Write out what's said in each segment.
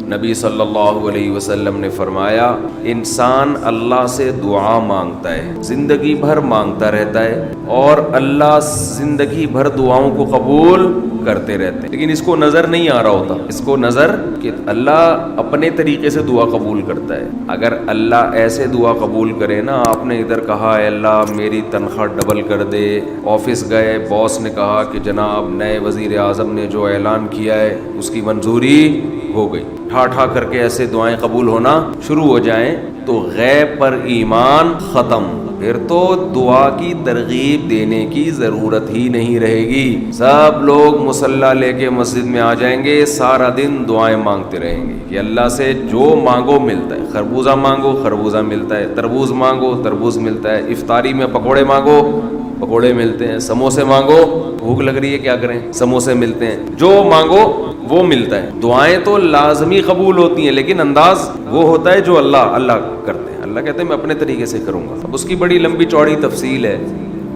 نبی صلی اللہ علیہ وسلم نے فرمایا انسان اللہ سے دعا مانگتا ہے، زندگی بھر مانگتا رہتا ہے، اور اللہ زندگی بھر دعاؤں کو قبول کرتے رہتے ہیں، لیکن اس کو نظر نہیں آ رہا ہوتا، اس کو نظر کہ اللہ اپنے طریقے سے دعا قبول کرتا ہے۔ اگر اللہ ایسے دعا قبول کرے نا، آپ نے ادھر کہا اے اللہ میری تنخواہ ڈبل کر دے، آفس گئے باس نے کہا کہ جناب نئے وزیر اعظم نے جو اعلان کیا ہے اس کی منظوری ہو گئی، ٹھا ٹھا کر کے ایسے دعائیں قبول ہونا شروع ہو جائیں تو غیب پر ایمان ختم، پھر تو دعا کی ترغیب دینے کی ضرورت ہی نہیں رہے گی۔ سب لوگ مصلی لے کے مسجد میں آ جائیں گے، سارا دن دعائیں مانگتے رہیں گے کہ اللہ سے جو مانگو ملتا ہے، خربوزہ مانگو خربوزہ ملتا ہے، تربوز مانگو تربوز ملتا ہے، افطاری میں پکوڑے مانگو پکوڑے ملتے ہیں، سموسے مانگو بھوک لگ رہی ہے کیا کریں سموسے ملتے ہیں، جو مانگو وہ ملتا ہے۔ دعائیں تو لازمی قبول ہوتی ہیں، لیکن انداز وہ ہوتا ہے جو اللہ کرتے ہیں۔ اللہ کہتے ہیں میں اپنے طریقے سے کروں گا۔ اب اس کی بڑی لمبی چوڑی تفصیل ہے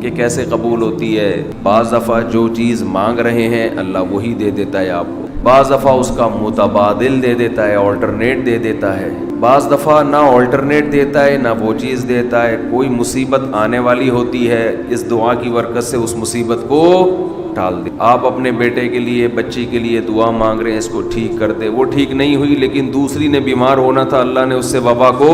کہ کیسے قبول ہوتی ہے۔ بعض دفعہ جو چیز مانگ رہے ہیں اللہ وہی دے دیتا ہے آپ کو، بعض دفعہ اس کا متبادل دے دیتا ہے، آلٹرنیٹ دے دیتا ہے، بعض دفعہ نہ آلٹرنیٹ دیتا ہے نہ وہ چیز دیتا ہے۔ کوئی مصیبت آنے والی ہوتی ہے، اس دعا کی برکت سے اس مصیبت کو ٹال دے۔ آپ اپنے بیٹے کے لیے بچی کے لیے دعا مانگ رہے ہیں اس کو ٹھیک کر دے، وہ ٹھیک نہیں ہوئی لیکن دوسری نے بیمار ہونا تھا، اللہ نے اس سے وبا کو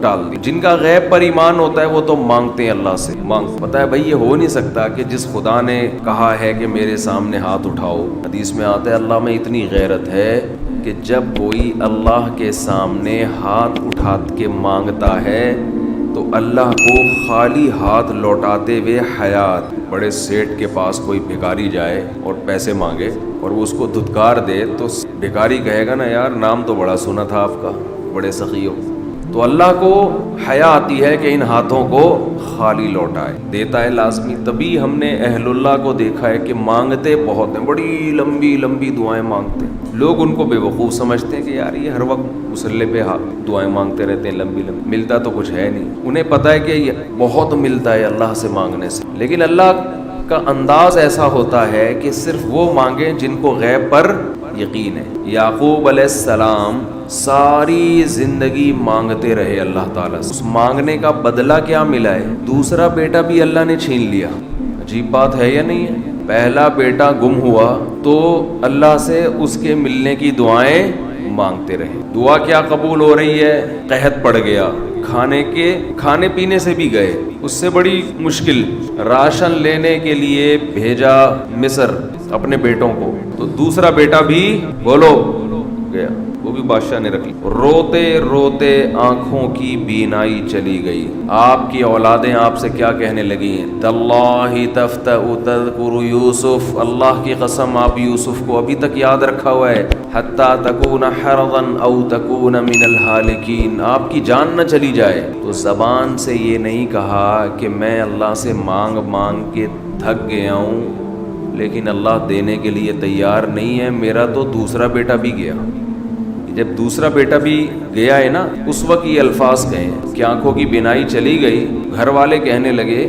ٹال دی۔ جن کا غیب پر ایمان ہوتا ہے وہ تو مانگتے ہیں اللہ سے، پتہ ہے بھائی یہ ہو نہیں سکتا کہ جس خدا نے کہا ہے کہ میرے سامنے ہاتھ اٹھاؤ، حدیث میں آتا ہے اللہ میں اتنی غیرت ہے کہ جب کوئی اللہ کے سامنے ہاتھ اٹھا کے مانگتا ہے تو اللہ کو خالی ہاتھ لوٹاتے ہوئے حیات۔ بڑے سیٹ کے پاس کوئی بھکاری جائے اور پیسے مانگے اور وہ اس کو دھتکار دے تو بھکاری کہے گا نا یار نام تو بڑا سنا تھا آپ کا، بڑے سخی ہو۔ تو اللہ کو حیا آتی ہے کہ ان ہاتھوں کو خالی لوٹائے، دیتا ہے لازمی۔ تبھی ہم نے اہل اللہ کو دیکھا ہے کہ مانگتے بہت ہیں، بڑی لمبی لمبی دعائیں مانگتے ہیں۔ لوگ ان کو بے وقوف سمجھتے ہیں کہ یار یہ ہر وقت مصلی پہ دعائیں مانگتے رہتے ہیں لمبی لمبی، ملتا تو کچھ ہے نہیں۔ انہیں پتہ ہے کہ یہ بہت ملتا ہے اللہ سے مانگنے سے، لیکن اللہ کا انداز ایسا ہوتا ہے کہ صرف وہ مانگیں جن کو غیب پر یقین ہے۔ یعقوب علیہ السلام ساری زندگی مانگتے رہے اللہ تعالیٰ سے، اس مانگنے کا بدلہ کیا ملا ہے؟ دوسرا بیٹا بھی اللہ نے چھین لیا۔ عجیب بات ہے یا نہیں ہے؟ پہلا بیٹا گم ہوا تو اللہ سے اس کے ملنے کی دعائیں مانگتے رہے، دعا کیا قبول ہو رہی ہے؟ قحط پڑ گیا، کھانے پینے سے بھی گئے، اس سے بڑی مشکل، راشن لینے کے لیے بھیجا مصر اپنے بیٹوں کو، تو دوسرا بیٹا بھی بولو گیا، وہ بھی بادشاہ نے رکھ لی۔ روتے روتے آنکھوں کی بینائی چلی گئی۔ آپ کی اولادیں آپ سے کیا کہنے لگی ہیں؟ تاللہ تفتأ تذکر یوسف، اللہ کی قسم آپ یوسف کو ابھی تک یاد رکھا ہوا ہے، حتی تکون حرضا او تکون من الہالکین، آپ کی جان نہ چلی جائے۔ تو زبان سے یہ نہیں کہا کہ میں اللہ سے مانگ مانگ کے تھک گیا ہوں لیکن اللہ دینے کے لیے تیار نہیں ہے، میرا تو دوسرا بیٹا بھی گیا۔ جب دوسرا بیٹا بھی گیا ہے نا، اس وقت یہ الفاظ کہیں کہ آنکھوں کی بینائی چلی گئی۔ گھر والے کہنے لگے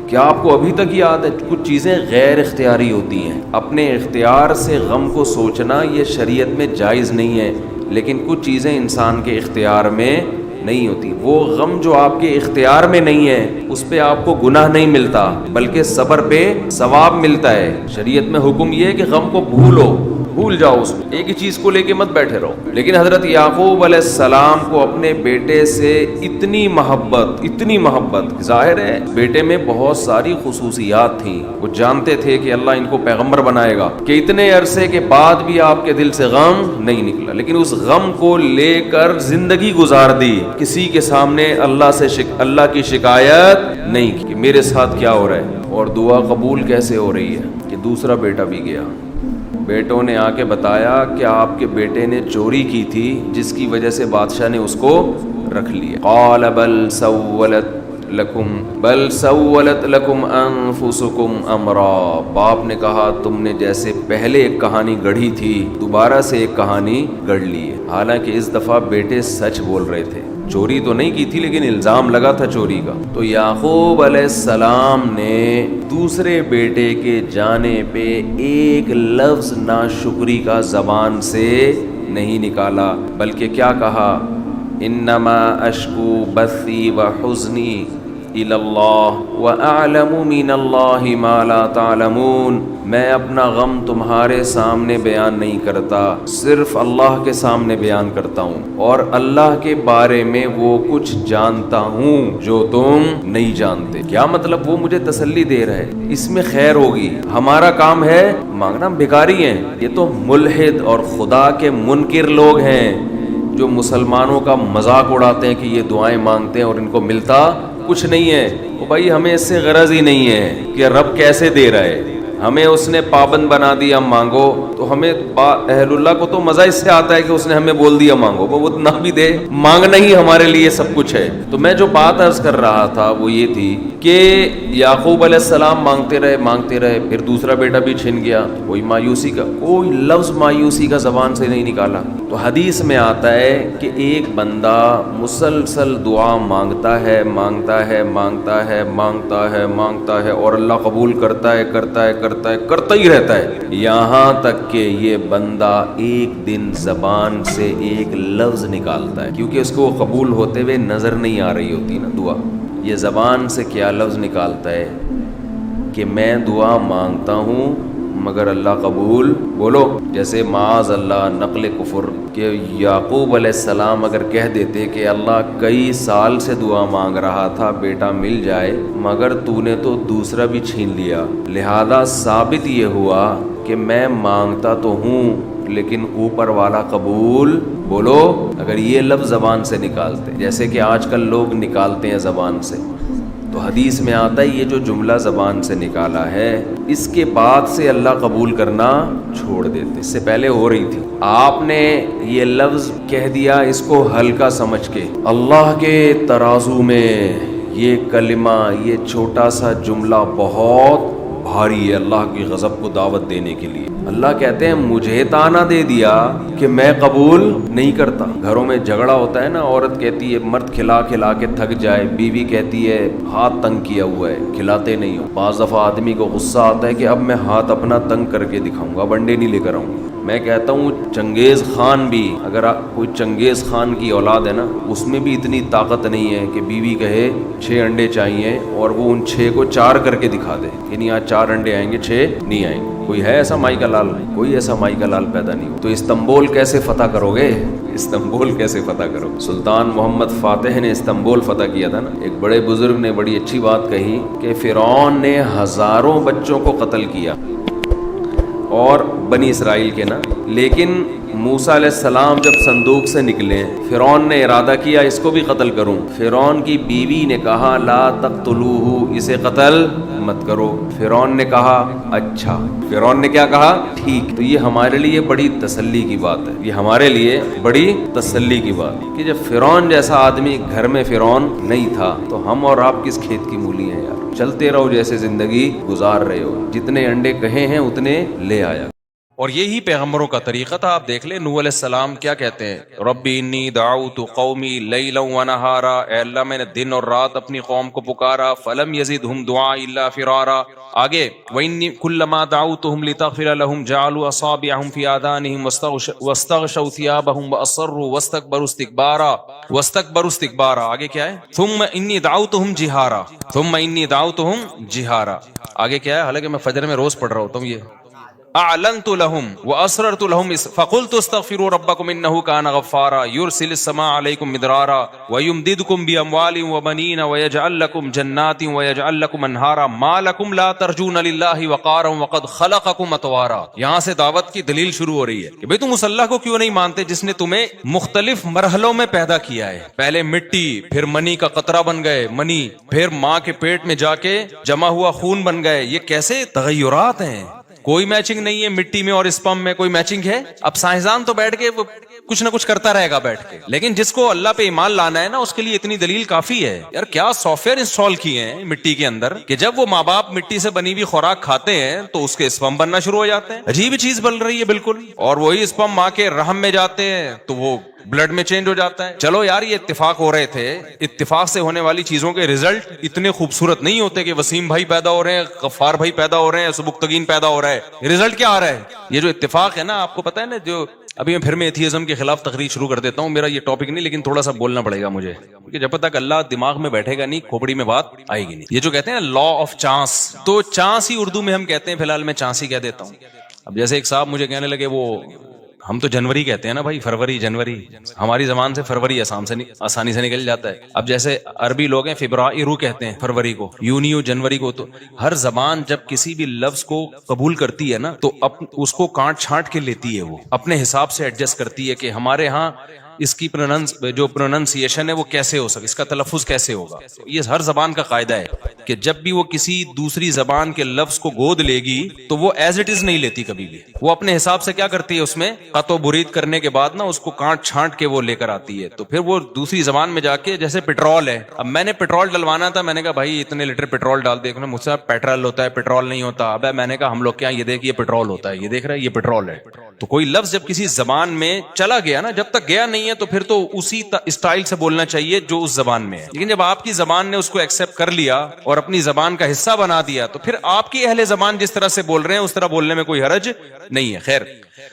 کیا آپ کو ابھی تک یاد ہے؟ کچھ چیزیں غیر اختیاری ہوتی ہیں، اپنے اختیار سے غم کو سوچنا یہ شریعت میں جائز نہیں ہے، لیکن کچھ چیزیں انسان کے اختیار میں نہیں ہوتی۔ وہ غم جو آپ کے اختیار میں نہیں ہے اس پہ آپ کو گناہ نہیں ملتا بلکہ صبر پہ ثواب ملتا ہے۔ شریعت میں حکم یہ ہے کہ غم کو بھول جاؤ، اس میں ایک ہی چیز کو لے کے مت بیٹھے رہو۔ لیکن حضرت یعقوب علیہ السلام کو اپنے بیٹے سے اتنی محبت، ظاہر ہے بیٹے میں بہت ساری خصوصیات تھیں، وہ جانتے تھے کہ اللہ ان کو پیغمبر بنائے گا، کہ اتنے عرصے کے بعد بھی آپ کے دل سے غم نہیں نکلا، لیکن اس غم کو لے کر زندگی گزار دی، کسی کے سامنے اللہ کی شکایت نہیں کی کہ میرے ساتھ کیا ہو رہا ہے۔ اور دعا قبول کیسے ہو رہی ہے کہ دوسرا بیٹا بھی گیا۔ بیٹوں نے آ کے بتایا کہ آپ کے بیٹے نے چوری کی تھی جس کی وجہ سے بادشاہ نے اس کو رکھ لیا۔ قال بل سولت لکم انفسکم امرا، باپ نے کہا تم نے جیسے پہلے ایک کہانی گڑھی تھی دوبارہ سے ایک کہانی گڑھ لی ہے۔ حالانکہ اس دفعہ بیٹے سچ بول رہے تھے، چوری تو نہیں کی تھی لیکن الزام لگا تھا چوری کا۔ تو یعقوب علیہ السلام نے دوسرے بیٹے کے جانے پہ ایک لفظ ناشکری کا زبان سے نہیں نکالا، بلکہ کیا کہا، انما اشکو بثی و حزنی الی اللہ واعلم من اللہ ما لا تعلمون، میں اپنا غم تمہارے سامنے بیان نہیں کرتا، صرف اللہ کے سامنے بیان کرتا ہوں، اور اللہ کے بارے میں وہ کچھ جانتا ہوں جو تم نہیں جانتے۔ کیا مطلب؟ وہ مجھے تسلی دے رہا ہے، اس میں خیر ہوگی، ہمارا کام ہے مانگنا، ہم بھکاری ہیں۔ یہ تو ملحد اور خدا کے منکر لوگ ہیں جو مسلمانوں کا مذاق اڑاتے ہیں کہ یہ دعائیں مانگتے ہیں اور ان کو ملتا کچھ نہیں ہے۔ وہ بھائی ہمیں اس سے غرض ہی نہیں ہے کہ رب کیسے دے رہا ہے، ہمیں اس نے پابند بنا دیا مانگو، تو ہمیں اہل اللہ کو تو مزہ اس سے آتا ہے کہ اس نے ہمیں بول دیا مانگو، وہ نہ بھی دے، مانگنا ہی ہمارے لیے سب کچھ ہے۔ تو میں جو بات عرض کر رہا تھا وہ یہ تھی کہ یعقوب علیہ السلام مانگتے رہے، پھر دوسرا بیٹا بھی چھن گیا، کوئی مایوسی کا کوئی لفظ مایوسی کا زبان سے نہیں نکالا۔ تو حدیث میں آتا ہے کہ ایک بندہ مسلسل دعا مانگتا ہے اور اللہ قبول کرتا ہی رہتا ہے، یہاں تک کہ یہ بندہ ایک دن زبان سے ایک لفظ نکالتا ہے، کیونکہ اس کو وہ قبول ہوتے ہوئے نظر نہیں آ رہی ہوتی نا دعا، یہ زبان سے کیا لفظ نکالتا ہے کہ میں دعا مانگتا ہوں مگر اللہ قبول، بولو جیسے معاذ اللہ نقل کفر، کہ یعقوب علیہ السلام اگر کہہ دیتے کہ اللہ کئی سال سے دعا مانگ رہا تھا بیٹا مل جائے مگر تو نے تو دوسرا بھی چھین لیا، لہذا ثابت یہ ہوا کہ میں مانگتا تو ہوں لیکن اوپر والا قبول، بولو اگر یہ لفظ زبان سے نکالتے جیسے کہ آج کل لوگ نکالتے ہیں زبان سے، تو حدیث میں آتا ہے یہ جو جملہ زبان سے نکالا ہے اس کے بعد سے اللہ قبول کرنا چھوڑ دیتے، اس سے پہلے ہو رہی تھی، آپ نے یہ لفظ کہہ دیا اس کو ہلکا سمجھ کے، اللہ کے ترازو میں یہ کلمہ، یہ چھوٹا سا جملہ بہت بھاری ہے اللہ کی غضب کو دعوت دینے کے لیے۔ اللہ کہتے ہیں مجھے تانا دے دیا کہ میں قبول نہیں کرتا۔ گھروں میں جھگڑا ہوتا ہے نا، عورت کہتی ہے مرد کھلا کھلا کے تھک جائے، بیوی کہتی ہے ہاتھ تنگ کیا ہوا ہے کھلاتے نہیں ہو، بعض دفعہ آدمی کو غصہ آتا ہے کہ اب میں ہاتھ اپنا تنگ کر کے دکھاؤں گا، اب انڈے نہیں لے کر آؤں گا۔ میں کہتا ہوں چنگیز خان بھی، اگر کوئی چنگیز خان کی اولاد ہے نا، اس میں بھی اتنی طاقت نہیں ہے کہ بیوی کہے 6 انڈے چاہیے اور وہ ان 6 کو 4 کر کے دکھا دے کہ نہیں آج 4 انڈے آئیں گے 6 نہیں آئیں گے۔ کوئی ہے ایسا مائی کا لال؟ کوئی ایسا مائی کا لال پیدا نہیں ہو۔ تو استنبول کیسے فتح کرو گے؟ استنبول کیسے فتح کرو؟ سلطان محمد فاتح نے استنبول فتح کیا تھا نا، ایک بڑے بزرگ نے بڑی اچھی بات کہی کہ فرعون نے ہزاروں بچوں کو قتل کیا اور بنی اسرائیل کے نا، لیکن موسیٰ علیہ السلام جب صندوق سے نکلے فرعون نے ارادہ کیا اس کو بھی قتل کروں، فرعون کی بیوی نے کہا لا تقتلوہ، اسے قتل مت کرو، فرعون نے کہا اچھا، فرعون نے کیا کہا؟ ٹھیک۔ تو یہ ہمارے لیے بڑی تسلی کی بات ہے، یہ ہمارے لیے بڑی تسلی کی بات ہے کہ جب فرعون جیسا آدمی گھر میں فرعون نہیں تھا تو ہم اور آپ کس کھیت کی مولی ہیں یار، چلتے رہو جیسے زندگی گزار رہے ہو، جتنے انڈے کہے ہیں اتنے لے آیا۔ اور یہی پیغمبروں کا طریقہ تھا۔ آپ دیکھ لیں نوح علیہ السلام کیا کہتے ہیں، ربی انی دعوت قومی لیلا ونہارا، اے اللہ میں نے دن اور رات اپنی قوم کو پکارا، فلم یزدہم دعائی الا فرارا۔ آگے وانی کلما دعوتہم لتغفر لہم جعلوا اصابعہم فی آذانہم واستغشوا ثیابہم واصروا واستکبروا استکبارا۔ آگے کیا ہے؟ ثم انی دعوتہم جہارا۔ آگے کیا ہے؟ حالانکہ میں فجر میں روز پڑھ رہا ہوتا ہوں یہ، اعلنت لهم واسررت لهم فقلت استغفروا ربكم انه كان غفارا يرسل السماء عليكم مدرارا ويمددكم باموال وبنين ويجعل لكم جنات ويجعل لكم انهارا ما لكم لا ترجون لله وقارا وقد خلقكم اطوارا۔ یہاں سے دعوت کی دلیل شروع ہو رہی ہے کہ بھئی تم اس اللہ کو کیوں نہیں مانتے جس نے تمہیں مختلف مرحلوں میں پیدا کیا ہے، پہلے مٹی، پھر منی کا قطرہ بن گئے منی، پھر ماں کے پیٹ میں جا کے جمع ہوا خون بن گئے، یہ کیسے تغیرات ہیں، کوئی میچنگ نہیں ہے مٹی میں اور اسپم میں، کوئی میچنگ ہے؟ اب سائنسدان تو بیٹھ کے کچھ نہ کچھ کرتا رہے گا بیٹھ کے، لیکن جس کو اللہ پہ ایمان لانا ہے نا اس کے لیے اتنی دلیل کافی ہے۔ یار کیا سافٹ ویئر انسٹال کیے ہیں مٹی کے اندر کہ جب وہ ماں باپ مٹی سے بنی ہوئی خوراک کھاتے ہیں تو اس کے اسپم بننا شروع ہو جاتے ہیں، عجیب چیز بن رہی ہے بالکل، اور وہی اسپم ماں کے رحم میں جاتے ہیں تو وہ بلڈ میں چینج ہو جاتا ہے۔ چلو یار یہ اتفاق ہو رہے تھے، اتفاق سے ہونے والی چیزوں کے ریزلٹ اتنے خوبصورت نہیں ہوتے کہ وسیم بھائی پیدا ہو رہے ہیں، غفار بھائی پیدا ہو رہے ہیں، سبکتگین پیدا ہو رہا ہے، ریزلٹ کیا آ رہا ہے؟ یہ جو اتفاق ہے نا، آپ کو پتا ہے نا جو ابھی میں پھر میں ایتھیزم کے خلاف تقریر شروع کر دیتا ہوں، میرا یہ ٹاپک نہیں، لیکن تھوڑا سا بولنا پڑے گا مجھے، کیونکہ جب تک اللہ دماغ میں بیٹھے گا نہیں کھوپڑی میں بات آئے گی نہیں۔ یہ جو کہتے ہیں نا لا آف چانس، تو چانس ہی اردو میں ہم کہتے ہیں، فی الحال میں چانس ہی کہہ دیتا ہوں۔ اب جیسے ایک صاحب مجھے کہنے لگے، وہ ہم تو جنوری کہتے ہیں نا بھائی، فروری جنوری، ہماری زبان سے فروری آسانی سے نکل جاتا ہے۔ اب جیسے عربی لوگ ہیں فبرائر کہتے ہیں فروری کو، یونیو جنوری کو۔ تو ہر زبان جب کسی بھی لفظ کو قبول کرتی ہے نا تو اس کو کاٹ چھانٹ کے لیتی ہے، وہ اپنے حساب سے ایڈجسٹ کرتی ہے کہ ہمارے ہاں اس کی جو پروننسیشن ہے وہ کیسے ہو سکے، اس کا تلفظ کیسے ہوگا۔ یہ ہر زبان کا قاعدہ ہے کہ جب بھی وہ کسی دوسری زبان کے لفظ کو گود لے گی تو وہ ایز اٹ از نہیں لیتی کبھی بھی، وہ اپنے حساب سے کیا کرتی ہے، اس میں قط و برید کرنے کے بعد نا اس کو کاٹ چھانٹ کے وہ لے کر آتی ہے۔ تو پھر وہ دوسری زبان میں جا کے، جیسے پیٹرول ہے، اب میں نے پیٹرول ڈلوانا تھا، میں نے کہا بھائی اتنے لیٹر پیٹرول ڈال دے، مجھ سے پیٹرول ہوتا ہے، پیٹرول نہیں ہوتا۔ اب میں نے کہا ہم لوگ کیا، یہ دیکھ یہ پیٹرول ہوتا ہے، یہ دیکھ رہا ہے یہ پیٹرول ہے۔ تو کوئی لفظ جب کسی زبان میں چلا گیا نا، جب تک گیا نہیں ہے تو پھر تو اسی اسٹائل سے بولنا چاہیے جو اس زبان میں ہے، لیکن جب آپ کی زبان نے اس کو ایکسپٹ کر لیا اور اپنی زبان کا حصہ بنا دیا تو پھر آپ کی اہل زبان جس طرح سے بول رہے ہیں اس طرح بولنے میں کوئی حرج نہیں ہے۔ خیر،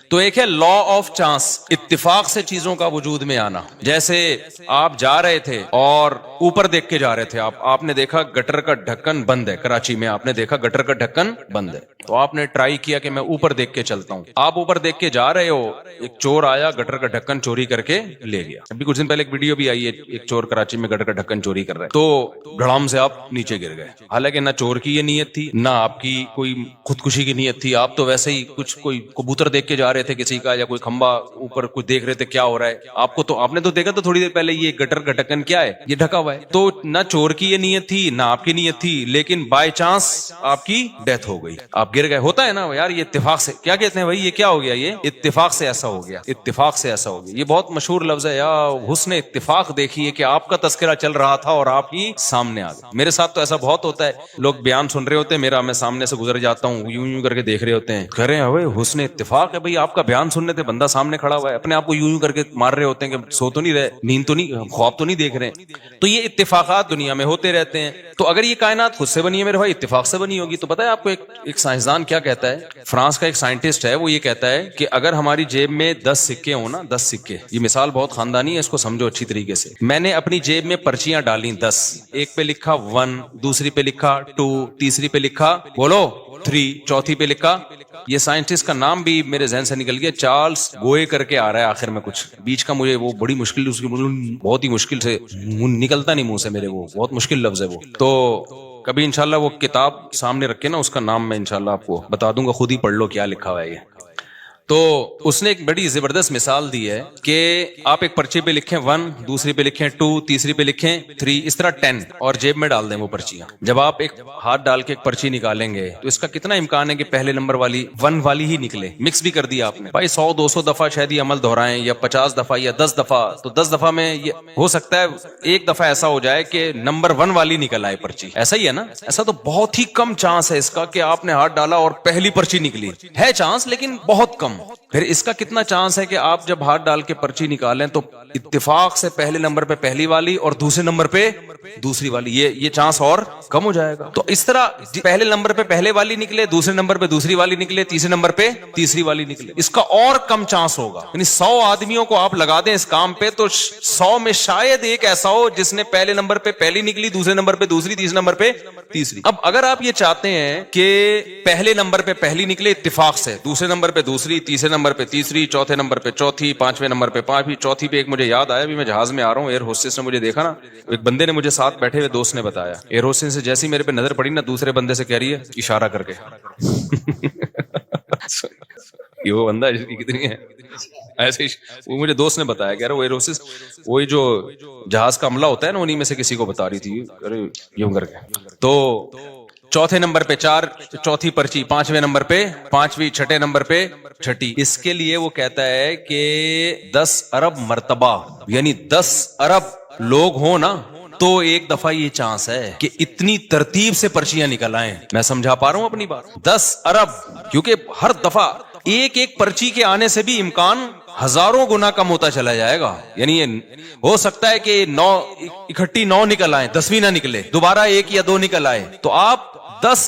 تو ایک ہے لا آف چانس، اتفاق سے چیزوں کا وجود میں آنا۔ جیسے آپ جا رہے تھے اور اوپر دیکھ کے جا رہے تھے، آپ نے دیکھا گٹر کا ڈھکن بند ہے، کراچی میں آپ نے دیکھا گٹر کا ڈھکن بند ہے، تو آپ نے ٹرائی کیا کہ میں اوپر دیکھ کے چلتا ہوں۔ آپ اوپر دیکھ کے جا رہے ہو، ایک چور آیا گٹر کا ڈھکن چوری کر کے لے گیا۔ ابھی کچھ دن پہلے ایک ویڈیو بھی آئی ہے، ایک چور کراچی میں گٹر کا ڈھکن چوری کر رہا ہے، تو دھڑام سے آپ نیچے گر گئے۔ حالانکہ نہ چور کی یہ نیت تھی، نہ آپ کی کوئی خودکشی کی نیت تھی، آپ تو ویسے ہی کچھ کوئی کبوتر دیکھ کے جا رہے تھے کسی کا، یا کوئی کھمبا اوپر کچھ دیکھ رہے تھے کیا ہو رہا ہے، آپ نے تو دیکھا تو تھوڑی دیر پہلے یہ گٹر کا ڈھکن کیا ہے، یہ ڈھکا ہوا ہے۔ تو نہ چور کی یہ نیت تھی نہ آپ کی نیت تھی، لیکن بائی چانس آپ کی ڈیتھ ہو گئی، آپ گر گئے۔ ہوتا ہے نا یار، یہ اتفاق سے، کیا کہتے ہیں بھائی، یہ کیا ہو گیا، یہ اتفاق سے ایسا ہو گیا، اتفاق سے ایسا ہو گیا۔ یہ بہت مشہور لفظ ہے، یا حسن اتفاق دیکھیے کہ آپ کا تذکرہ چل رہا تھا اور آپ ہی سامنے آ گئے۔ میرے ساتھ تو ایسا بہت ہوتا ہے، لوگ بیان سن رہے ہوتے ہیں میرا، میں سامنے سے گزر جاتا ہوں، یوں یوں کر کے دیکھ رہے ہوتے ہیں، کہہ رہے ہیں اوے حسن اتفاق ہے بھائی، آپ کا بیان سننے تھے، بندہ سامنے کھڑا ہوا ہے، اپنے آپ کو یوں یوں کر کے مار رہے ہوتے ہیں کہ سو تو نہیں رہے، نیند تو نہیں، خواب تو نہیں دیکھ رہے ہیں۔ تو یہ اتفاقات دنیا میں ہوتے رہتے ہیں۔ تو اگر یہ کائنات خود سے بنی ہے میرے بھائی، اتفاق سے بنی ہوگی، تو پتہ ہے آپ کو ایک سائنسدان کیا کہتا ہے، فرانس کا ایک سائنٹسٹ ہے، وہ یہ کہتا ہے کہ اگر ہماری جیب میں 10 سکے ہوں نا، 10 سکے، یہ مثال بہت خاندانی ہے، اس کو سمجھو اچھی طریقے سے۔ میں نے اپنی جیب میں پرچیاں ڈالیں 10، ایک پہ لکھا 1، دوسری پہ لکھا 2، تیسری پہ لکھا بولو 3، چوتھی پہ لکھا، یہ سائنٹسٹ کا نام بھی میرے ذہن سے نکل گیا، چارلز گوئے کر کے آ رہا ہے آخر میں، کچھ بیچ کا مجھے وہ بڑی مشکل، اس کی بہت ہی مشکل سے نکلتا نہیں منہ سے میرے، وہ بہت مشکل لفظ ہے وہ۔ تو کبھی انشاءاللہ وہ کتاب سامنے رکھ کے نا، اس کا نام میں انشاءاللہ آپ کو بتا دوں گا، خود ہی پڑھ لو کیا لکھا ہوا ہے یہ۔ تو اس نے ایک بڑی زبردست مثال دی ہے کہ آپ ایک پرچی پہ لکھیں 1، دوسری پہ لکھیں 2، تیسری پہ لکھیں 3، اس طرح 10، اور جیب میں ڈال دیں وہ پرچیاں۔ جب آپ ایک ہاتھ ڈال کے ایک پرچی نکالیں گے تو اس کا کتنا امکان ہے کہ پہلے نمبر والی 1 والی ہی نکلے، مکس بھی کر دیا آپ نے بھائی، 100-200 دفعہ شاید یہ عمل دہرائیں، یا 50 دفعہ یا 10 دفعہ، تو 10 دفعہ میں یہ ہو سکتا ہے ایک دفعہ ایسا ہو جائے کہ نمبر 1 والی نکل آئے پرچی، ایسا ہی ہے نا۔ ایسا تو بہت ہی کم چانس ہے اس کا کہ آپ نے ہاتھ ڈالا اور پہلی پرچی نکلی، ہے چانس لیکن بہت کم۔ پھر اس کا کتنا چانس ہے کہ آپ جب ہاتھ ڈال کے پرچی نکالیں تو اتفاق سے پہلے نمبر پہ پہلی والی اور دوسرے نمبر پہ دوسری والی، یہ چانس اور کم ہو جائے گا۔ تو اس طرح پہلے نمبر پہ پہلے والی نکلے، دوسرے نمبر پہ دوسری والی نکلے، تیسرے نمبر پہ تیسری والی نکلے، اس کا اور کم چانس ہوگا۔ یعنی 100 آدمیوں کو آپ لگا دیں اس کام پہ تو 100 میں شاید ایک ایسا ہو جس نے پہلے نمبر پہ پہلی نکلی، دوسرے نمبر پہ دوسری، تیسرے نمبر پہ تیسری۔ اب اگر آپ یہ چاہتے ہیں کہ پہلے نمبر پہ پہلی نکلے اتفاق سے، دوسرے نمبر پہ دوسری، تیسرے نمبر پہ تیسری، چوتھے نمبر پہ چوتھی، پانچویں نمبر پہ پانچویں، چوتھی پہ ایک مجھے یاد آیا، ابھی میں جہاز میں آ رہا ہوں، ایئر ہوسٹس نے مجھے دیکھا نا، ایک بندے نے مجھے ساتھ بیٹھے ہوئے دوست نے بتایا، ایئر ہوسٹس سے جیسی میرے پہ نظر پڑی نا، دوسرے بندے سے کہہ رہی ہے اشارہ کر کے یہ وہ بندہ جس کی کتنی ہے ایسے، وہ مجھے دوست نے بتایا، کہہ رہا وہ ایئر ہوسٹس وہی جو جہاز کا عملہ ہوتا ہے نا، انہی میں سے کسی کو بتا رہی تھی، ارے یوں کر کے۔ تو چوتھے نمبر پہ 4، چوتھی پرچی، پانچویں نمبر پہ پانچویں، چھٹے نمبر پہ چھٹی۔ اس کے لیے وہ کہتا ہے کہ 10 ارب مرتبہ، یعنی 10 ارب لوگ ہوں نا تو ایک دفعہ یہ چانس ہے کہ اتنی ترتیب سے پرچیاں نکل آئیں۔ میں سمجھا پا رہا ہوں اپنی بات؟ 10 ارب، کیونکہ ہر دفعہ ایک پرچی کے آنے سے بھی امکان ہزاروں گنا کم ہوتا چلا جائے گا۔ یعنی یہ ہو سکتا ہے کہ 9 اکٹھی 9 نکل آئیں، 10ویں نہ نکلے، دوبارہ 1 یا 2 نکل آئے، تو آپ 10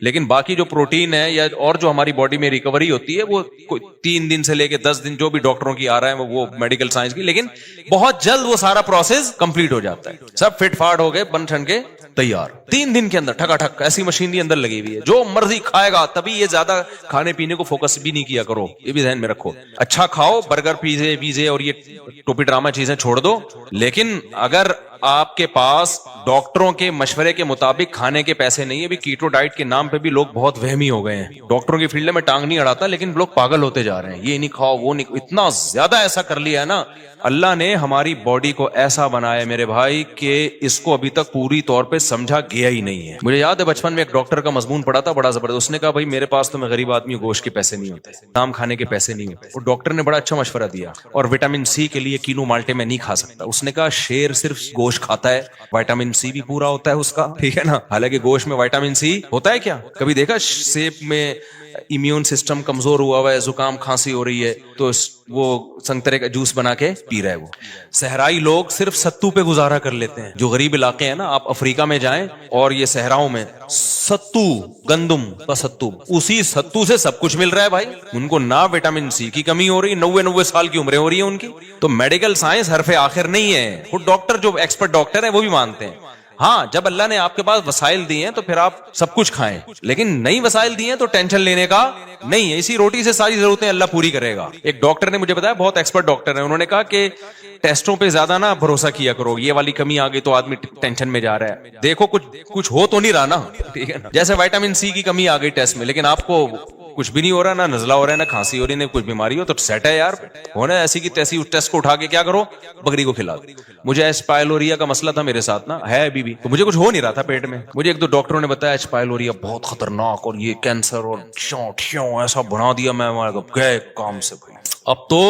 لیکن باقی جو پروٹین ہے یا اور جو ہماری باڈی میں ریکوری ہوتی ہے وہ 3 دن سے لے کے 10 دن جو بھی ڈاکٹروں کی آ رہا ہے وہ میڈیکل سائنس کی, لیکن بہت جلد وہ سارا پروسیس کمپلیٹ ہو جاتا ہے. سب فٹ فاٹ ہو گئے, بن ٹھن کے تیار 3 دن کے اندر ٹھکا ٹھک. ایسی مشینری اندر لگی ہوئی ہے, جو مرضی کھائے گا. تبھی یہ زیادہ کھانے پینے کو فوکس بھی نہیں کیا کرو, یہ بھی ذہن میں رکھو. اچھا کھاؤ, برگر پیزے ویزے اور یہ ٹوپی ڈرامہ چیزیں چھوڑ دو, لیکن اگر آپ کے پاس ڈاکٹروں کے مشورے کے مطابق کھانے کے پیسے نہیں ہے. بھی کیٹو ڈائٹ کے نام پہ بھی لوگ بہت وہمی ہو گئے ہیں. ڈاکٹروں کی فیلڈ میں ٹانگ نہیں اڑاتا, لیکن لوگ پاگل ہوتے جا رہے ہیں. یہ نہیں کھاؤ, وہ نہیں, اتنا زیادہ ایسا کر لیا ہے نا. اللہ نے ہماری باڈی کو ایسا بنایا میرے بھائی کہ اس کو ابھی تک پوری طور پہ سمجھا گیا ہی نہیں ہے. مجھے یاد ہے بچپن میں ایک ڈاکٹر کا مضمون پڑھا تھا بڑا زبردست. اس نے کہا بھائی میرے پاس تو میں غریب آدمی ہوں, گوشت کے پیسے نہیں ہوتے, نام کھانے کے پیسے نہیں ہوتے. اور ڈاکٹر نے بڑا اچھا مشورہ دیا, اور وٹامن سی کے لیے کینو مالٹے میں نہیں کھا سکتا. اس نے کہا شیر صرف گوشت کھاتا ہے, وٹامن سی بھی پورا ہوتا ہے اس کا, ٹھیک ہے نا. حالانکہ گوشت میں وٹامن سی ہوتا ہے کیا؟ کبھی دیکھا سیب میں امیون سسٹم کمزور ہوا ہے, زکام کھانسی ہو رہی ہے تو وہ سنترے کا جوس بنا کے پی رہا ہے. وہ صحرائی لوگ صرف ستو پہ گزارا کر لیتے ہیں. جو غریب علاقے ہیں نا, آپ افریقہ میں جائیں اور یہ صحراؤں میں ستو, گندم کا ستو, اسی ستو سے سب کچھ مل رہا ہے بھائی. ان کو نہ وٹامن سی کی کمی ہو رہی, 90 سال کی عمریں ہو رہی ہیں ان کی. تو میڈیکل سائنس حرف آخر نہیں ہے. خود ڈاکٹر جو ایکسپرٹ ڈاکٹر ہیں وہ بھی مانتے ہیں. ہاں, جب اللہ نے آپ کے پاس وسائل دیے ہیں تو پھر آپ سب کچھ کھائیں, لیکن نئی وسائل دیے ہیں تو ٹینشن لینے کا نہیں ہے. اسی روٹی سے ساری ضرورتیں اللہ پوری کرے گا. ایک ڈاکٹر نے مجھے بتایا, بہت ایکسپرٹ ڈاکٹر ہے, انہوں نے کہا کہ ٹیسٹوں پہ زیادہ نہ بھروسہ کیا کرو. یہ والی کمی آ گئی تو آدمی ٹینشن میں جا رہا ہے. دیکھو کچھ ہو تو نہیں رہا نا, ٹھیک ہے نا. جیسے وٹامن سی کی کمی آ گئی ٹیسٹ میں, لیکن آپ کو کچھ بھی نہیں ہو رہا, نہ نزلہ ہو رہا ہے, نہ کھانسی ہو رہی ہے, نہ کچھ بیماری ہو, تو سیٹ ہے یار. ہونا ایسی کی تیسی اس ٹیسٹ کو اٹھا کے کیا کرو, بکری کو کھلا دو. مجھے اسپائلوریا کا مسئلہ تھا میرے ساتھ نا, ہے ابھی بھی, تو مجھے کچھ ہو نہیں رہا تھا پیٹ میں. مجھے ایک دو ڈاکٹروں نے بتایا اسپائلوریا بہت خطرناک اور یہ کینسر اور ٹھیوں ایسا بنا دیا. میں گئے کام سے بھائی, اب تو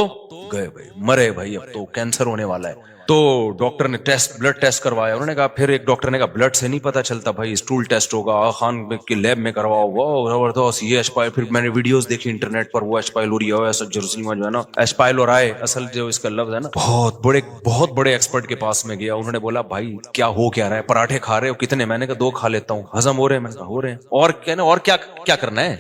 گئے بھائی, مرے بھائی, اب تو کینسر ہونے والا ہے. تو ڈاکٹر نے بلڈ ٹیسٹ کروایا. انہوں نے کہا, پھر ایک ڈاکٹر نے کہا بلڈ سے نہیں پتا چلتا بھائی, اسٹول ٹیسٹ ہوگا, خان کے لیب میں کرواؤ. واہ زبردست, یہ پھر میں نے ویڈیوز دیکھی انٹرنیٹ پر, وہ اسپائلوریا ایسا جرثیمہ جو ہے نا, اسپائلورائے اصل جو اس کا لفظ ہے نا, بہت بڑے ایکسپرٹ کے پاس میں گیا. انہوں نے بولا بھائی کیا ہو کیا رہا ہے, پراٹھے کھا رہے ہو کتنے؟ میں نے کہا 2 کھا لیتا ہوں. ہضم ہو رہے ہیں؟ میں نے کہا ہو رہے ہیں. اور کہنا, اور کیا کرنا ہے,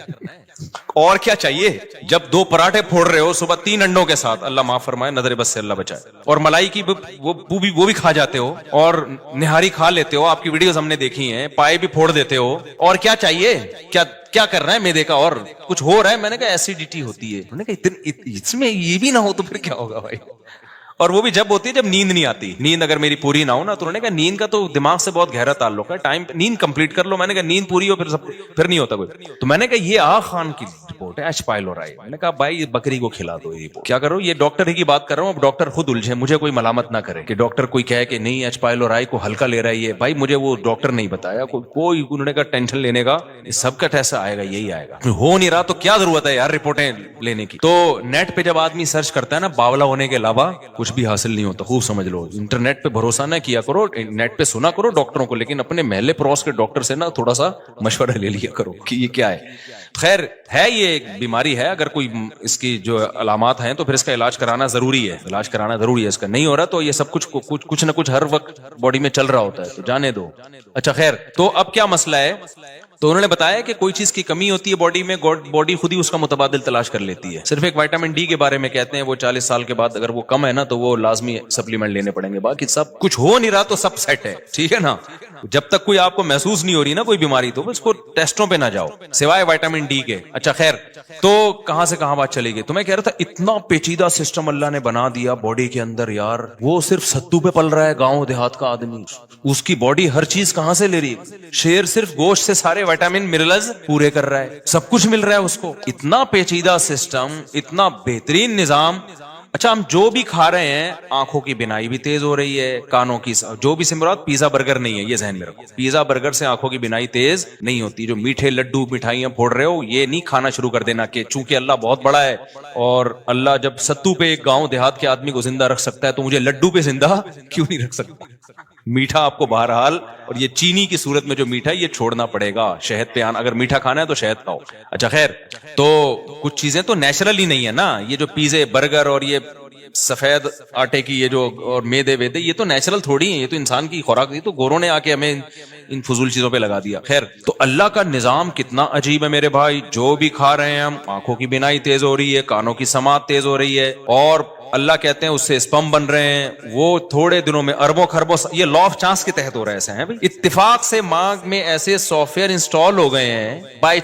اور کیا چاہیے؟ جب 2 پراٹھے پھوڑ رہے ہو صبح 3 انڈوں کے ساتھ, اللہ معاف فرمائے, نظر بس سے اللہ بچائے, اور ملائی کی وہ بھی کھا جاتے ہو, اور نہاری کھا لیتے ہو, آپ کی ویڈیوز ہم نے دیکھی ہیں, پائے بھی پھوڑ دیتے ہو, اور کیا چاہیے؟ کیا کر رہا ہے میدے کا, اور کچھ ہو رہا ہے؟ میں نے کہا ایسیڈیٹی ہوتی ہے. انہوں نے کہا اس میں یہ بھی نہ ہو تو پھر کیا ہوگا بھائی؟ اور وہ بھی جب ہوتی ہے جب نیند نہیں آتی. نیند اگر میری پوری نہ ہو نا, تو انہوں نے کہا نیند کا تو دماغ سے بہت گہرا تعلق ہے, ٹائم نیند کمپلیٹ کر لو. میں نے کہا نیند پوری ہو پھر نہیں ہوتا کوئی. تو میں نے کہا یہ خان کی رپورٹ ہے, اسپائلورائے. میں نے کہا بھائی یہ بکری کو کھلا دو, یہ کیا کرو. یہ ڈاکٹر ہی کی بات کر رہا ہوں, اب ڈاکٹر خود الجھے, مجھے کوئی ملامت نہ کرے کہ ڈاکٹر کوئی کہے کہ نہیں اسپائلورائے کو ہلکا لے رہا ہے. یہ بھائی مجھے وہ ڈاکٹر نہیں بتایا کوئی. انہوں نے کہا ٹینشن لینے کا, سب کا ٹیسٹ آئے گا, یہی آئے گا. ہو نہیں رہا تو کیا ضرورت ہے یار رپورٹیں لینے کی. تو نیٹ پہ جب آدمی سرچ کرتا ہے نا, باولا ہونے کے علاوہ کچھ بھی حاصل نہیں ہوتا. خوب سمجھ لو, انٹرنیٹ پہ بھروسہ نہ کیا کرو, نیٹ پہ سنا کرو ڈاکٹروں کو, لیکن اپنے محلے پڑوس کے ڈاکٹر سے نا تھوڑا سا مشورہ لے لیا کرو کہ یہ کیا ہے. خیر ہے, یہ ایک بیماری ہے, اگر کوئی اس کی جو علامات ہیں تو پھر اس کا علاج کرانا ضروری ہے. علاج کرانا ضروری ہے. اس کا نہیں ہو رہا تو یہ سب کچھ نہ کچھ ہر وقت باڈی میں چل رہا ہوتا ہے, تو جانے دو. اچھا خیر, تو اب کیا مسئلہ ہے؟ تو انہوں نے بتایا کہ کوئی چیز کی کمی ہوتی ہے باڈی میں, باڈی خود ہی اس کا متبادل تلاش کر لیتی ہے. صرف ایک وٹامن ڈی کے بارے میں کہتے ہیں, وہ 40 سال کے بعد اگر وہ کم ہے نا تو وہ لازمی سپلیمنٹ لینے پڑیں گے. باقی سب کچھ ہو نہیں رہا تو سب سیٹ ہے, ٹھیک ہے نا. جب تک کوئی آپ کو محسوس نہیں ہو رہی نا کوئی بیماری, تو اس کو ٹیسٹوں پہ نہ جاؤ سوائے وٹامن ڈی کے. اچھا خیر, تو کہاں سے کہاں بات چلی گئی. تو میں کہہ رہا تھا اتنا پیچیدہ سسٹم اللہ نے بنا دیا باڈی کے اندر یار. وہ صرف ستو پہ پل رہا ہے گاؤں دیہات کا آدمی, اس کی باڈی ہر چیز کہاں سے لے رہی ہے. شیر صرف گوشت سے سارے وٹامن منرلز پورے کر رہا ہے, سب کچھ مل رہا ہے اس کو. اتنا پیچیدہ سسٹم, اتنا بہترین نظام. اچھا, ہم جو بھی کھا رہے ہیں, آنکھوں کی بینائی بھی تیز ہو رہی ہے, کانوں کی, جو بھی سمرات, پیزا برگر نہیں ہے, یہ ذہن میں رکھو. پیزا برگر سے آنکھوں کی بینائی تیز نہیں ہوتی. جو میٹھے لڈو مٹھائیاں پھوڑ رہے ہو, یہ نہیں کھانا شروع کر دینا کہ چونکہ اللہ بہت بڑا ہے اور اللہ جب ستو پہ ایک گاؤں دیہات کے آدمی کو زندہ رکھ سکتا ہے تو مجھے لڈو پہ زندہ کیوں نہیں رکھ سکتا. میٹھا آپ کو بہرحال, اور یہ چینی کی صورت میں جو میٹھا ہے یہ چھوڑنا پڑے گا. شہد پہ اگر میٹھا کھانا ہے تو شہد کھاؤ. اچھا خیر, تو کچھ چیزیں تو نیچرل ہی نہیں ہے نا. یہ جو پیزے برگر اور یہ سفید آٹے کی یہ جو اور میدے ویدے یہ تو نیچرل تھوڑی ہیں, یہ تو انسان کی خوراک تھی, تو گوروں نے آ کے ہمیں ان فضول چیزوں پہ لگا دیا. خیر, تو اللہ کا نظام کتنا عجیب ہے میرے بھائی. جو بھی کھا رہے ہیں ہم, آنکھوں کی بینائی تیز ہو رہی ہے, کانوں کی سماعت تیز ہو رہی ہے, اور اللہ کہتے ہیں اس سے اسپم بن رہے ہیں, وہ تھوڑے دنوں میں اربوں خربوں. یہ لا آف چانس کے تحت ہو رہا ہے ایسا ہے بھائی. اتفاق سے ماں میں ایسے سافٹ ویئر انسٹال ہو گئے ہیں, بائی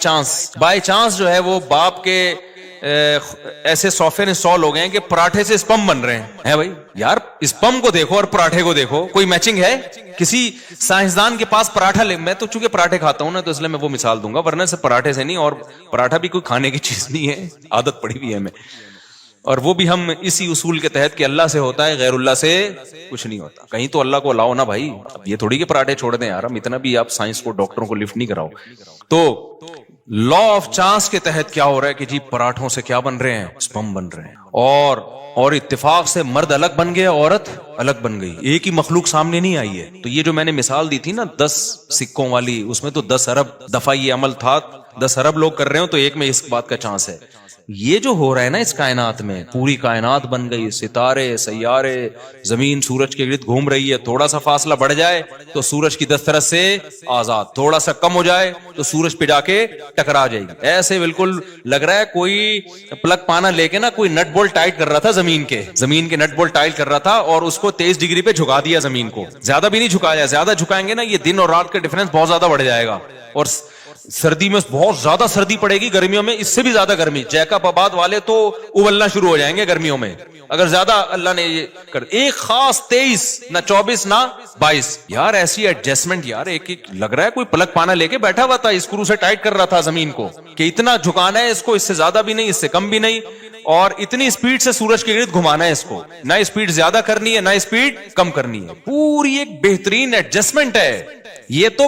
چانس جو ہے وہ باپ کے ایسے سافٹ ویئر انسٹال ہو گئے ہیں کہ پراٹھے سے اسپم بن رہے ہیں بھائی. یار اسپم کو دیکھو اور پراٹھے کو دیکھو, کوئی میچنگ ہے؟ کسی سائنسدان کے پاس پراٹھا میں تو چونکہ پراٹھے کھاتا ہوں نا تو اس لیے میں وہ مثال دوں گا, ورنہ سے پراٹھے سے نہیں. اور پراٹھا بھی کوئی کھانے کی چیز نہیں ہے, عادت پڑی ہوئی ہے ہمیں, اور وہ بھی ہم اسی اصول کے تحت کہ اللہ سے ہوتا ہے, غیر اللہ سے کچھ نہیں ہوتا. کہیں تو اللہ کو لاؤ نا بھائی. اب یہ تھوڑی کہ پراٹھے چھوڑ دیں یار, ہم اتنا بھی آپ سائنس کو, ڈاکٹروں کو لفٹ نہیں کراؤ. تو لا آف چانس کے تحت کیا ہو رہا ہے کہ جی پراٹھوں سے کیا بن رہے ہیں, اسپم بن رہے ہیں, اور اتفاق سے مرد الگ بن گیا, عورت الگ بن گئی, ایک ہی مخلوق سامنے نہیں آئی ہے. تو یہ جو میں نے مثال دی تھی نا 10 سکوں والی, اس میں تو 10 ارب دفعہ یہ عمل تھا, 10 ارب لوگ کر رہے ہو تو ایک میں اس بات کا چانس ہے. یہ جو ہو رہا ہے نا اس کائنات میں, پوری کائنات بن گئی, ستارے, سیارے, زمین سورج کے گرد گھوم رہی ہے. تھوڑا سا فاصلہ بڑھ جائے تو سورج کی دسترس سے آزاد, تھوڑا سا کم ہو جائے تو سورج پہ جا کے ٹکرا جائے گی. ایسے بالکل لگ رہا ہے کوئی پلگ پانا لے کے نا کوئی نٹ بولٹ ٹائٹ کر رہا تھا, زمین کے نٹ بولٹ ٹائٹ کر رہا تھا, اور اس کو 23 ڈگری پہ جھکا دیا زمین کو. زیادہ بھی نہیں جھکایا, زیادہ جھکائیں گے نا یہ دن اور رات کا ڈفرنس بہت زیادہ بڑھ جائے گا, اور سردی میں بہت زیادہ سردی پڑے گی, گرمیوں میں اس سے بھی زیادہ گرمی. جیکب آباد والے تو ابلنا شروع ہو جائیں گے گرمیوں میں اگر زیادہ اللہ نے یہ کر. ایک خاص 23 نہ 24 نہ 22. یار ایسی ایڈجسٹمنٹ, یار ایک لگ رہا ہے کوئی پلگ پانا لے کے بیٹھا ہوا تھا, اسکرو سے ٹائٹ کر رہا تھا زمین کو کہ اتنا جھکانا ہے اس کو, اس سے زیادہ بھی نہیں, اس سے کم بھی نہیں, اور اتنی اسپیڈ سے سورج کے گرد گھمانا ہے اس کو, نہ اسپیڈ زیادہ کرنی ہے نہ اسپیڈ کم کرنی ہے. پوری ایک بہترین ایڈجسٹمنٹ ہے. یہ تو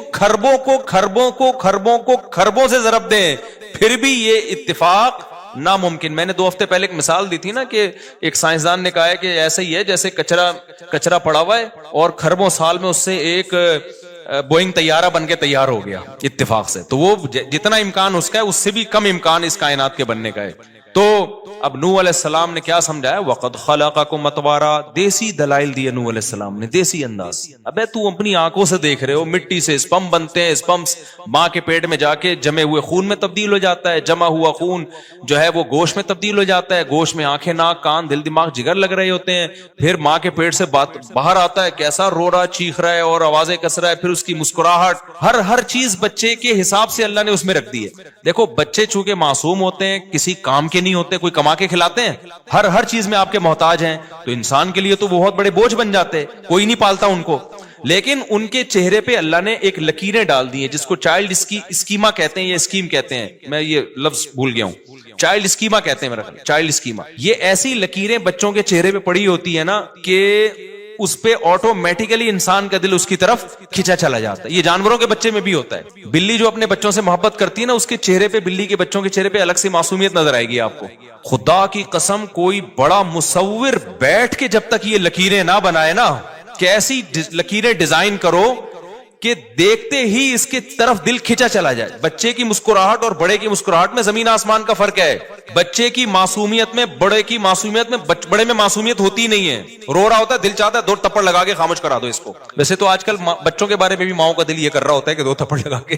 خربوں سے ضرب دیں, پھر بھی یہ اتفاق ناممکن. میں نے 2 ہفتے پہلے ایک مثال دی تھی نا کہ ایک سائنسدان نے کہا ہے کہ ایسا ہی ہے جیسے کچرا پڑا ہوا ہے اور خربوں سال میں اس سے ایک بوئنگ طیارہ بن کے تیار ہو گیا اتفاق سے. تو وہ جتنا امکان اس کا ہے اس سے بھی کم امکان اس کائنات کے بننے کا ہے. تو اب نوح علیہ السلام نے کیا سمجھایا, وَقَدْ خَلَقَكُمْ أَطْوَارًا. دیسی دلائل دیے نوح علیہ السلام نے, دیسی انداز. ابے تو اپنی آنکھوں سے دیکھ رہے ہو مٹی سے اسپم بنتے ہیں, اسپم ماں کے پیٹ میں جا کے جمے ہوئے خون میں تبدیل ہو جاتا ہے, جمع ہوا خون جو ہے وہ گوشت میں تبدیل ہو جاتا ہے, گوشت میں آنکھیں, ناک, کان, دل, دماغ, جگر لگ رہے ہوتے ہیں, پھر ماں کے پیٹ سے باہر آتا ہے, کیسا رو رہا, چیخ رہا ہے اور آوازیں کس رہا ہے, پھر اس کی مسکراہٹ, ہر چیز بچے کے حساب سے اللہ نے اس میں رکھ دی ہے. دیکھو بچے چونکہ معصوم ہوتے ہیں, کسی کام کے نہیں ہوتے, کوئی کما کے کھلاتے ہیں, ہر چیز میں آپ کے محتاج ہیں, تو انسان کے لیے تو وہ بہت بڑے بوجھ بن جاتے, کوئی نہیں پالتا ان کو. لیکن ان کے چہرے پہ اللہ نے ایک لکیریں ڈال دی ہیں جس کو چائلڈ اسکیما کہتے ہیں, یہ اسکیم کہتے ہیں, میں یہ لفظ بھول گیا ہوں, چائلڈ اسکیما کہتے ہیں میرا خیال, چائلڈ اسکیما. یہ ایسی لکیریں بچوں کے چہرے پہ پڑی ہوتی ہے نا کہ اس پہ آٹومیٹیکلی انسان کا دل اس کی طرف کھینچا چلا جاتا ہے. یہ جانوروں کے بچے میں بھی ہوتا ہے. بلی جو اپنے بچوں سے محبت کرتی ہے نا, اس کے چہرے پہ, بلی کے بچوں کے چہرے پہ الگ سے معصومیت نظر آئے گی آپ کو. خدا کی قسم کوئی بڑا مصور بیٹھ کے جب تک یہ لکیریں نہ بنائے نا, کہ ایسی لکیریں ڈیزائن کرو کہ دیکھتے ہی اس کے طرف دل کھینچا چلا جائے. بچے کی مسکراہٹ اور بڑے کی مسکراہٹ میں زمین آسمان کا فرق ہے. بچے کی معصومیت میں, بڑے کی معصومیت میں, بڑے میں معصومیت ہوتی نہیں ہے. رو رہا ہوتا ہے, دل چاہتا ہے 2 تھپڑ لگا کے خاموش کرا دو اس کو. ویسے تو آج کل بچوں کے بارے میں بھی ماؤں کا دل یہ کر رہا ہوتا ہے کہ 2 تھپڑ لگا کے,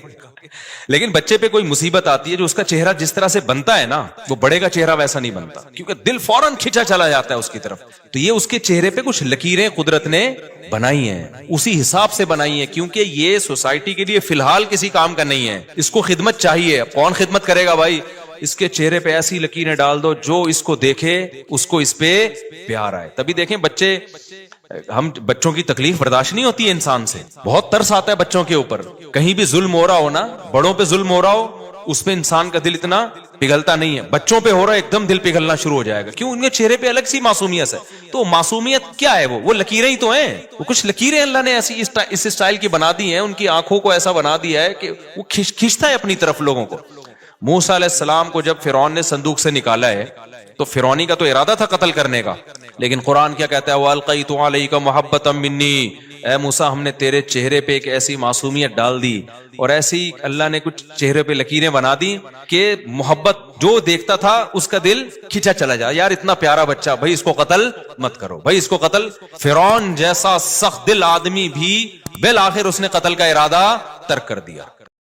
لیکن بچے پہ کوئی مصیبت آتی ہے جو اس کا چہرہ جس طرح سے بنتا ہے نا, وہ بڑے کا چہرہ ویسا نہیں بنتا, کیونکہ دل فوراً کھینچا چلا جاتا ہے اس کی طرف. تو یہ اس کے چہرے پہ کچھ لکیریں قدرت نے بنائی ہیں, اسی حساب سے بنائی ہیں, کیونکہ یہ سوسائٹی کے لیے فی الحال کسی کام کا نہیں ہے. اس کو خدمت چاہیے. کون خدمت کرے گا بھائی؟ اس کے چہرے پہ ایسی لکیریں ڈال دو جو اس کو دیکھے اس کو اس پہ پیار آئے. تبھی دیکھیں بچے, ہم بچوں کی تکلیف برداشت نہیں ہوتی ہے انسان سے, بہت ترس آتا ہے بچوں کے اوپر. کہیں بھی ظلم ہو رہا ہو نا, بڑوں پہ ظلم ہو رہا ہو, اس پہ انسان کا دل اتنا پگھلتا نہیں ہے. بچوں پہ ہو رہا ہے ایک دم دل پگھلنا شروع ہو جائے گا. کیوں؟ ان کے چہرے پہ الگ سی معصومیت ہے. تو معصومیت کیا ہے؟ وہ لکیریں ہی تو ہیں. وہ کچھ لکیریں اللہ نے ایسی اس اسٹائل کی بنا دی ہیں, ان کی آنکھوں کو ایسا بنا دیا ہے کہ وہ کھینچتا ہے اپنی طرف لوگوں کو. موسیٰ علیہ السلام کو جب فرعون نے صندوق سے نکالا ہے تو فرعونی کا تو ارادہ تھا قتل کرنے کا, لیکن قرآن کیا کہتا ہے, وَأَلْقَيْتُ عَلَيْكَ مَحَبَّةً مِّنِّي, اے موسیٰ ہم نے تیرے چہرے پہ ایک ایسی معصومیت ڈال دی اور ایسی اللہ نے کچھ چہرے پہ لکیریں بنا دی کہ محبت جو دیکھتا تھا اس کا دل کھینچا چلا جا, یار اتنا پیارا بچہ, بھائی اس کو قتل مت کرو, بھائی اس کو قتل. فرعون جیسا سخت دل آدمی بھی بالآخر اس نے قتل کا ارادہ ترک کر دیا.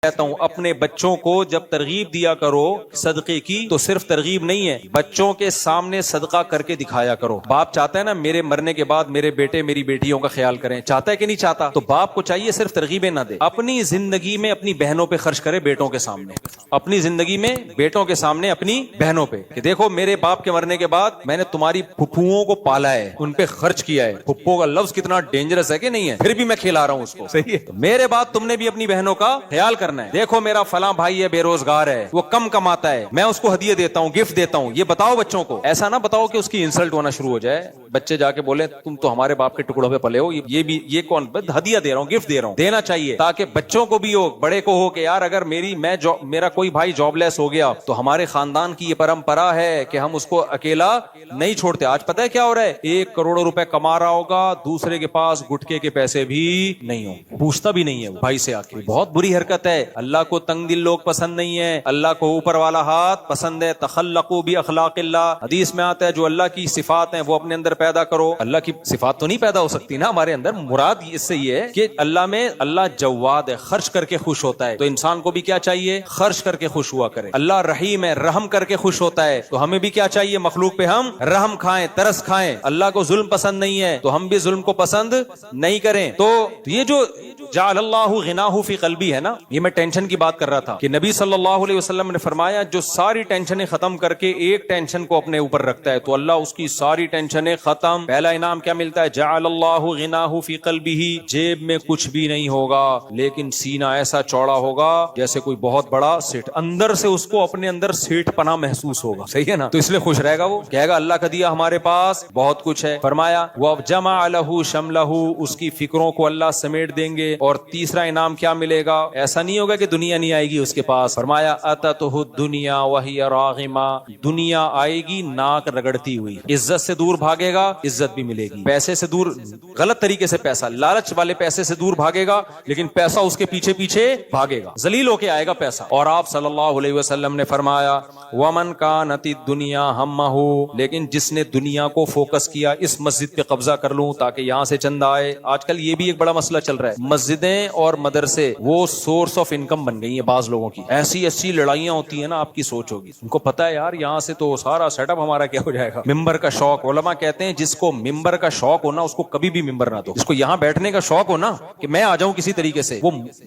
کہتا ہوں اپنے بچوں کو جب ترغیب دیا کرو صدقے کی تو صرف ترغیب نہیں ہے, بچوں کے سامنے صدقہ کر کے دکھایا کرو. باپ چاہتا ہے نا میرے مرنے کے بعد میرے بیٹے میری بیٹیوں کا خیال کریں, چاہتا ہے کہ نہیں چاہتا؟ تو باپ کو چاہیے صرف ترغیبیں نہ دے, اپنی زندگی میں اپنی بہنوں پہ خرچ کرے, بیٹوں کے سامنے, اپنی زندگی میں بیٹوں کے سامنے اپنی بہنوں پہ, کہ دیکھو میرے باپ کے مرنے کے بعد میں نے تمہاری پھپھوؤں کو پالا ہے, ان پہ خرچ کیا ہے. پھپھو کا لفظ کتنا ڈینجرس ہے کہ نہیں ہے, پھر بھی میں کھلا رہا ہوں اس کو, صحیح ہے. میرے بعد تم نے بھی اپنی بہنوں کا خیال کرنا ہے. دیکھو میرا فلاں بھائی ہے, بے روزگار ہے, وہ کم کماتا ہے, میں اس کو ہدیہ دیتا ہوں, گفٹ دیتا ہوں. یہ بتاؤ بچوں کو, ایسا نہ بتاؤ کہ اس کی انسلٹ ہونا شروع ہو جائے, بچے جا کے بولے تم تو ہمارے باپ کے ٹکڑوں پہ پلے ہو, یہ کون, ہدیہ دے رہا ہوں, گفٹ دے رہا ہوں. دینا چاہیے تاکہ بچوں کو بھی ہو, بڑے کو ہو کہ یار اگر میرا کوئی بھائی جاب لیس ہو گیا تو ہمارے خاندان کی یہ پرمپرا ہے کہ ہم اس کو اکیلا نہیں چھوڑتے. آج پتہ ہے کیا ہو رہا ہے, 1 کروڑ روپے کما رہا ہوگا, دوسرے کے پاس گٹکے کے پیسے بھی نہیں ہوں, پوچھتا بھی نہیں ہے وہ بھائی سے آ کے. بہت بری حرکت ہے. اللہ کو تنگ دل لوگ پسند نہیں ہے, اللہ کو اوپر والا ہاتھ پسند ہے. تخلقوا باخلاق اللہ, حدیث میں آتا ہے جو اللہ کی صفات ہیں وہ اپنے اندر پیدا کرو. اللہ کی صفات تو نہیں پیدا ہو سکتی نا ہمارے اندر, مراد اس سے یہ ہے کہ اللہ جواد ہے, خرچ کر کے خوش ہوتا ہے. تو انسان کو بھی کیا چاہیے, خرچ کر کے خوش ہوا کرے. اللہ رحیم ہے, رحم کر کے خوش ہوتا ہے. تو ہمیں بھی کیا چاہیے, مخلوق پہ ہم رحم کھائیں, ترس کھائیں. اللہ کو ظلم پسند نہیں ہے تو ہم بھی ظلم کو پسند نہیں کریں. تو یہ جو جعل اللہ غناہ فی قلبی ہے نا, یہ میں ٹینشن کی بات کر رہا تھا کہ نبی صلی اللہ علیہ وسلم نے فرمایا جو ساری ٹینشنیں ختم کر کے ایک ٹینشن کو اپنے اوپر رکھتا ہے تو اللہ اس کی ساری ٹینشنیں ختم. پہلا انعام کیا ملتا ہے, جعل اللہ غناہ فی قلبہ, جیب میں کچھ بھی نہیں ہوگا لیکن سینہ ایسا چوڑا ہوگا جیسے کوئی بہت بڑا سیٹ, اندر سے اس کو اپنے اندر سیٹ پناہ محسوس ہوگا, صحیح ہے نا. تو اس لیے خوش رہے گا, وہ کہے گا اللہ کا دیا ہمارے پاس بہت کچھ ہے. فرمایا وَجَمَعَ لَهُ شَمْلَهُ, اس کی فکروں کو اللہ سمیٹ دیں گے. اور تیسرا انعام کیا ملے گا, ایسا نہیں ہوگا کہ دنیا نہیں آئے گی اس کے پاس. فرمایا أَتَتْهُ الدُّنْيَا وَهِيَ رَاغِمَةٌ, دنیا آئے گی ناک رگڑتی ہوئی. عزت سے دور بھاگے گا, عزت بھی ملے گی. پیسے سے دور, غلط طریقے سے پیسہ, لالچ والے پیسے سے دور بھاگے گا لیکن پیسہ اس کے پیچھے پیچھے بھاگے گا, ذلیل ہو کے آئے گا پیسہ. اور آپ صلی اللہ علیہ وسلم نے فرمایا وَمَنْ كَانَتِ الدُّنْيَا هَمَّهُ, لیکن جس نے دنیا کو فوکس کیا, اس مسجد پہ قبضہ کر لوں تاکہ یہاں سے چندہ آئے. آج کل یہ بھی ایک بڑا مسئلہ چل رہا ہے, مسجدیں اور مدرسے وہ سورس آف انکم بن گئی ہیں بعض لوگوں کی. ایسی لڑائیاں ہوتی ہیں نا, آپ کی سوچ ہوگی, ان کو پتا ہے یار یہاں سے تو سارا سیٹ اپ ہمارا کیا ہو جائے گا. ممبر کا شوق, علماء کہتے ہیں جس کو ممبر کا شوق ہو نا اس کو کبھی بھی ممبر نہ دو. جس کو یہاں بیٹھنے کا شوق ہو نا کہ میں آ جاؤں کسی طریقے سے,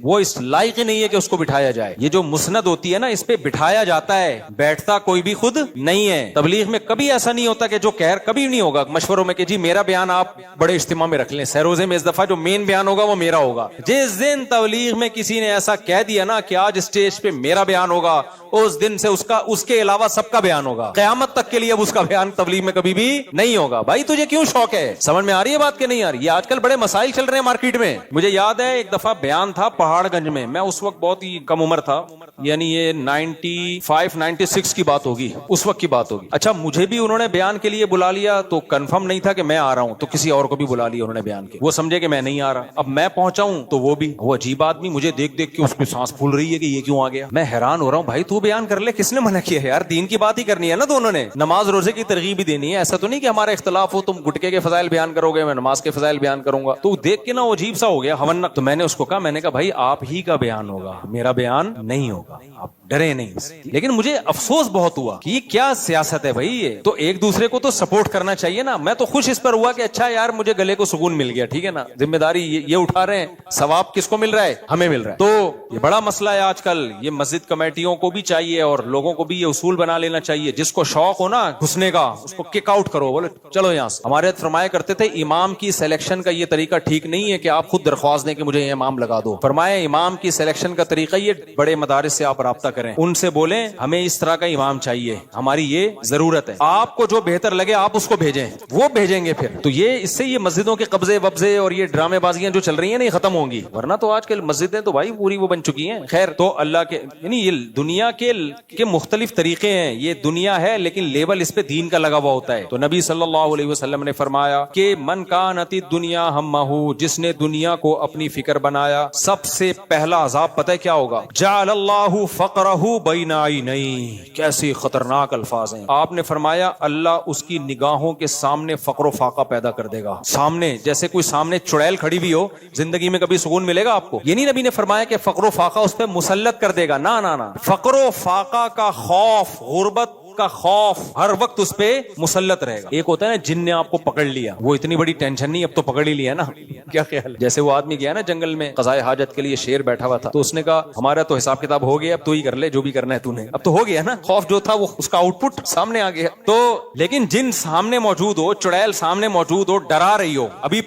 وہ اس لائق ہی نہیں ہے کہ اس کو بٹھایا جائے. یہ جو مسند ہوتی ہے نا اس پہ بٹھایا جاتا ہے, بیٹھتا کوئی بھی خود نہیں ہے. تبلیغ میں کبھی ایسا نہیں ہوتا کہ جو کہر کبھی نہیں ہوگا مشوروں میں کہ جی میرا بیان آپ بڑے اجتماع میں رکھ لیں, سیروزے میں اس دفعہ جو مین بیان ہوگا وہ میرا ہوگا. جس دن تبلیغ میں کسی نے ایسا کہہ دیا نا کہ آج اسٹیج پہ میرا بیان ہوگا, اس دن سے اس کے علاوہ سب کا بیان ہوگا, قیامت تک کے لیے اب اس کا بیان تبلیغ میں کبھی بھی نہیں ہوگا. بھائی تجھے کیوں شوق ہے, سمجھ میں آ رہی ہے بات کہ نہیں آ رہی؟ یہ آج کل بڑے مسائل چل رہے ہیں مارکیٹ میں. مجھے یاد ہے ایک دفعہ بیان تھا پہاڑ گنج میں, میں اس وقت بہت ہی کم عمر تھا, یعنی یہ 95-96 کی بات ہوگی, اس وقت کی بات ہوگی. اچھا مجھے بھی انہوں نے بیان کے لیے بلا لیا تو کنفرم نہیں تھا کہ میں آ رہا ہوں, تو کسی اور کو بھی بلا لیا انہوں نے بیان کے. وہ سمجھے کہ میں نہیں آ رہا. اب میں پہنچا ہوں تو وہ بھی, وہ عجیب آدمی, مجھے دیکھ کے اس کی سانس پھول رہی ہے کہ یہ کیوں آ گیا. میں حیران ہو رہا ہوں, بھائی تو بیان کر لے, کس نے منع کیا ہے یار, دین کی بات ہی کرنی ہے نا دونوں نے, نماز روزے کی ترغیب بھی دینی ہے. ایسا تو نہیں کہ ہمارا اختلاف ہو, تم گٹکے کے فضائل بیان کرو گے, میں نماز کے فضائل بیان کروں گا. تو دیکھ کے نا عجیب سا ہو گیا ہونک. تو میں نے اس کو کہا, میں نے کہا بھائی آپ ہی کا بیان ہوگا, میرا بیان نہیں ہوگا, آپ ڈرے نہیں. لیکن مجھے افسوس بہت ہوا کہ یہ کیا سیاست ہے بھائی, یہ تو ایک دوسرے کو تو سپورٹ کرنا چاہیے نا. میں تو خوش اس پر ہوا کہ اچھا یار مجھے گلے کو سکون مل گیا, ٹھیک ہے نا, ذمہ داری یہ اٹھا رہے ہیں, ثواب کس کو مل رہا ہے, ہمیں مل رہا ہے. تو یہ بڑا مسئلہ ہے آج کل. یہ مسجد کمیٹیوں کو بھی چاہیے اور لوگوں کو بھی یہ اصول بنا لینا چاہیے, جس کو شوق ہو نا گھسنے کا اس کو کک آؤٹ کرو, بولے چلو یہاں سے. ہمارے فرمایا کرتے تھے امام کی سلیکشن کا یہ طریقہ ٹھیک نہیں ہے کہ آپ خود درخواست دیں کہ مجھے یہ امام لگا دو. فرمایا امام کی سلیکشن کا طریقہ یہ بڑے مدارس سے آپ رابطہ کریں, ان سے بولیں ہمیں اس طرح کا امام چاہیے, ہماری یہ ضرورت ہے, آپ کو جو بہتر لگے آپ اس کو بھیجیں, وہ بھیجیں گے پھر. تو یہ اس سے یہ مسجدوں کے قبضے وبضے اور یہ ڈرامے بازیاں جو چل رہی ہیں نا یہ ختم ہوں گی, ورنہ تو آج کل مسجدیں تو بھائی پوری وہ بن بن چکی ہیں. خیر تو اللہ کے یعنی یہ دنیا کے مختلف طریقے ہیں. یہ دنیا ہے لیکن لیبل اس پہ دین کا لگا ہوا ہوتا ہے. تو نبی صلی اللہ علیہ وسلم نے فرمایا کہ من کانت الدنیا ہمہ، جس نے دنیا کو اپنی فکر بنایا، سب سے پہلا عذاب پتہ ہے کیا ہوگا؟ جعل اللہ فقرہ بین عینیہ. کیسے خطرناک الفاظ ہیں. آپ نے فرمایا اللہ اس کی نگاہوں کے سامنے فقر و فاقہ پیدا کر دے گا. سامنے جیسے کوئی سامنے چڑیل کھڑی بھی ہو، زندگی میں کبھی سکون ملے گا آپ کو؟ یہ نہیں نبی نے فرمایا کہ فقر و فاقہ اس پہ مسلط کر دے گا، نا نا نا. فقر و فاقہ کا خوف، غربت کا خوف ہر وقت اس پہ مسلط رہے گا. ایک ہوتا ہے نا جن نے آپ کو پکڑ لیا، وہ اتنی بڑی ٹینشن نہیں، اب تو پکڑ ہی لیا نا. کیا خیال ہے؟ جیسے وہ آدمی گیا نا جنگل میں قضائے حاجت کے لیے، شیر بیٹھا ہوا تھا، تو اس نے کہا ہمارا تو حساب کتاب ہو گیا، اب تو ہی کر لے جو بھی کرنا ہے تو نے. اب تو ہو گیا نا، خوف جو تھا وہ اس کا آؤٹ پٹ سامنے آ گیا. تو لیکن جن سامنے موجود ہو، چڑیل سامنے موجود ہو، ڈرا رہی ہو، ابھی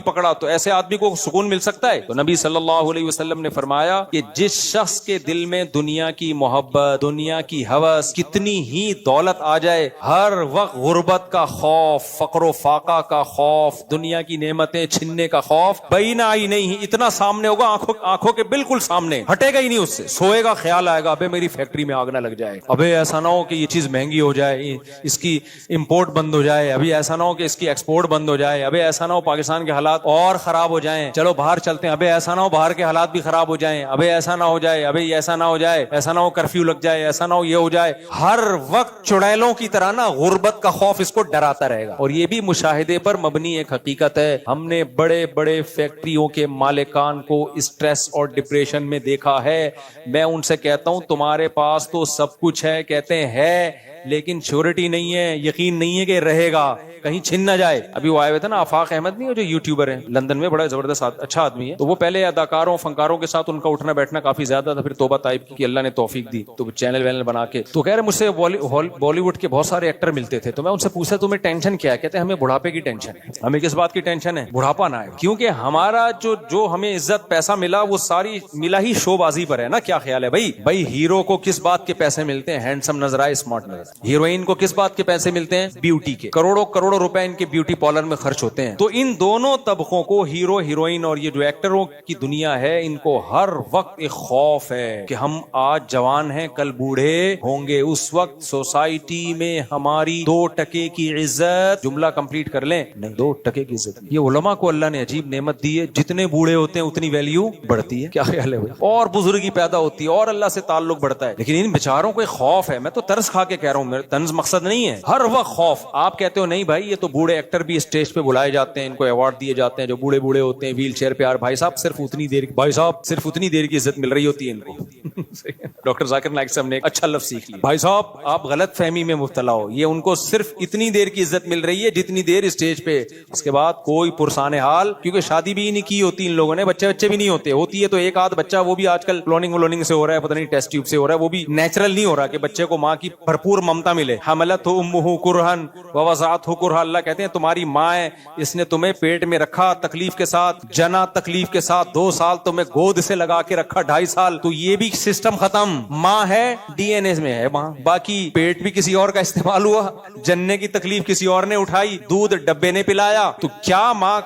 پکڑا، تو ایسے آدمی کو سکون مل سکتا ہے؟ تو نبی صلی اللہ علیہ وسلم نے فرمایا کہ جس شخص کے دل میں دنیا کی محبت، دنیا کی ہوس، کتنی ہی دولت آ جائے، ہر وقت غربت کا خوف، فقر و فاقہ کا خوف، دنیا کی نعمتیں چھننے کا خوف، بینہ عینیہ، اتنا سامنے ہوگا، آنکھوں کے بالکل سامنے، ہٹے گا ہی نہیں اس سے. سوئے گا خیال آئے گا ابے میری فیکٹری میں آگ نہ لگ جائے، ابے ایسا نہ ہو کہ یہ چیز مہنگی ہو جائے، اس کی امپورٹ بند ہو جائے، ابھی ایسا نہ ہو کہ اس کی ایکسپورٹ بند ہو جائے، ابے ایسا نہ ہو پاکستان کے حالات اور خراب ہو جائیں، چلو باہر چلتے ہیں، ابے ایسا نہ ہو باہر کے حالات بھی خراب ہو جائیں، ابے ایسا نہ ہو جائے، ابے ایسا نہ ہو جائے، ایسا نہ ہو کرفیو لگ جائے، ایسا نہ ہو یہ ہو جائے. ہر وقت چڑیلوں کی طرح نا غربت کا خوف اس کو ڈراتا رہے گا. اور یہ بھی مشاہدے پر مبنی ایک حقیقت ہے. ہم نے بڑے بڑے فیکٹریوں کے مالکان کو اسٹریس اور ڈپریشن میں دیکھا ہے. میں ان سے کہتا ہوں تمہارے پاس تو سب کچھ ہے، کہتے ہیں لیکن شیورٹی نہیں ہے، یقین نہیں ہے کہ رہے گا، کہیں چھن نہ جائے. ابھی وہ آئے ہوئے تھے نا آفاق احمد، نہیں جو یوٹیوبر ہیں لندن میں، بڑا زبردست اچھا آدمی ہے. تو وہ پہلے اداکاروں فنکاروں کے ساتھ ان کا اٹھنا بیٹھنا کافی زیادہ تھا، پھر توبہ طائب کی اللہ نے توفیق دی تو چینل وینل بنا کے. تو کہہ رہے مجھ سے بالی ووڈ کے بہت سارے ایکٹر ملتے تھے، تو میں ان سے پوچھا تمہیں ٹینشن کیا ہے؟ کہتے ہیں ہمیں بڑھاپے کی ٹینشن ہے. ہمیں کس بات کی ٹینشن ہے؟ بڑھاپا نہ آئے. کیونکہ ہمارا جو ہمیں عزت پیسہ ملا وہ ساری ملا ہی شو بازی پر ہے نا. کیا خیال ہے بھائی ہیرو کو کس بات کے پیسے ملتے ہیں؟ ہینڈسم نظر آئے، اسمارٹ نظر آئے. ہیروئن کو کس بات کے پیسے ملتے ہیں؟ بیوٹی کے. کروڑوں روپے ان کے بیوٹی پارلر میں خرچ ہوتے ہیں. تو ان دونوں طبقوں کو، ہیرو ہیروئن اور یہ جو ایکٹروں کی دنیا ہے، ان کو ہر وقت ایک خوف ہے کہ ہم آج جوان ہیں کل بوڑھے ہوں گے. اس وقت سوسائٹی میں ہماری 2% کی عزت، جملہ کمپلیٹ کر لیں، نہیں 2% کی عزت. یہ علماء کو اللہ نے عجیب نعمت دی ہے، جتنے بوڑھے ہوتے ہیں اتنی ویلیو بڑھتی ہے. کیا خیال ہے بھائی؟ اور بزرگی پیدا ہوتی ہے اور اللہ سے تعلق بڑھتا ہے. لیکن ان بیچاروں کو ایک خوف ہے. میں تو ترس کھا کے کہہ رہا ہوں، میرا طنز مقصد نہیں ہے، ہر وقت خوف. آپ کہتے ہو نہیں بھائی یہ تو بوڑھے ایکٹر بھی اسٹیج پہ بلائے جاتے ہیں، ان کو ایوارڈ دیے جاتے ہیں جو بوڑھے ہوتے ہیں ویل چیئر پہ. یار بھائی صاحب صرف اتنی دیر کی عزت مل رہی ہوتی ہے ان کو. ڈاکٹر ذاکر نائک صاحب نے ایک اچھا لفظ سیکھ لیا، بھائی صاحب آپ غلط فہمی میں مبتلا ہو، یہ ان کو صرف اتنی دیر کی عزت مل رہی ہے جتنی دیر اسٹیج پہ، اس کے بعد کوئی پرسان حال. کیونکہ شادی بھی نہیں کی ہوتی ان لوگوں نے، بچے بھی نہیں ہوتے، ہوتی ہے تو ایک آدھ بچہ، وہ بھی آج کل کلوننگ سے ہو رہا ہے، پتہ نہیں ٹیسٹ ٹیوب سے ہو رہا ہے، وہ بھی نیچرل نہیں ہو رہا کہ بچے کو ماں کی بھرپور ممتا ملے. حملت امہ کرہن ووضعتہ کرہا. اللہ کہتے ہیں تمہاری ماں ہے، اس نے تمہیں پیٹ میں رکھا تکلیف کے ساتھ، جنا تکلیف کے ساتھ، 2 سال تمہیں گود سے لگا کے رکھا، 2.5 سال. تو یہ بھی سسٹم ختم. ماں ہے ڈی این اے میں ہے ماں، باقی پیٹ بھی کسی اور کا استعمال ہوا، جننے کی تکلیف کسی اور نے اٹھائی، دودھ ڈبے نے پلایا. تو کیا ماں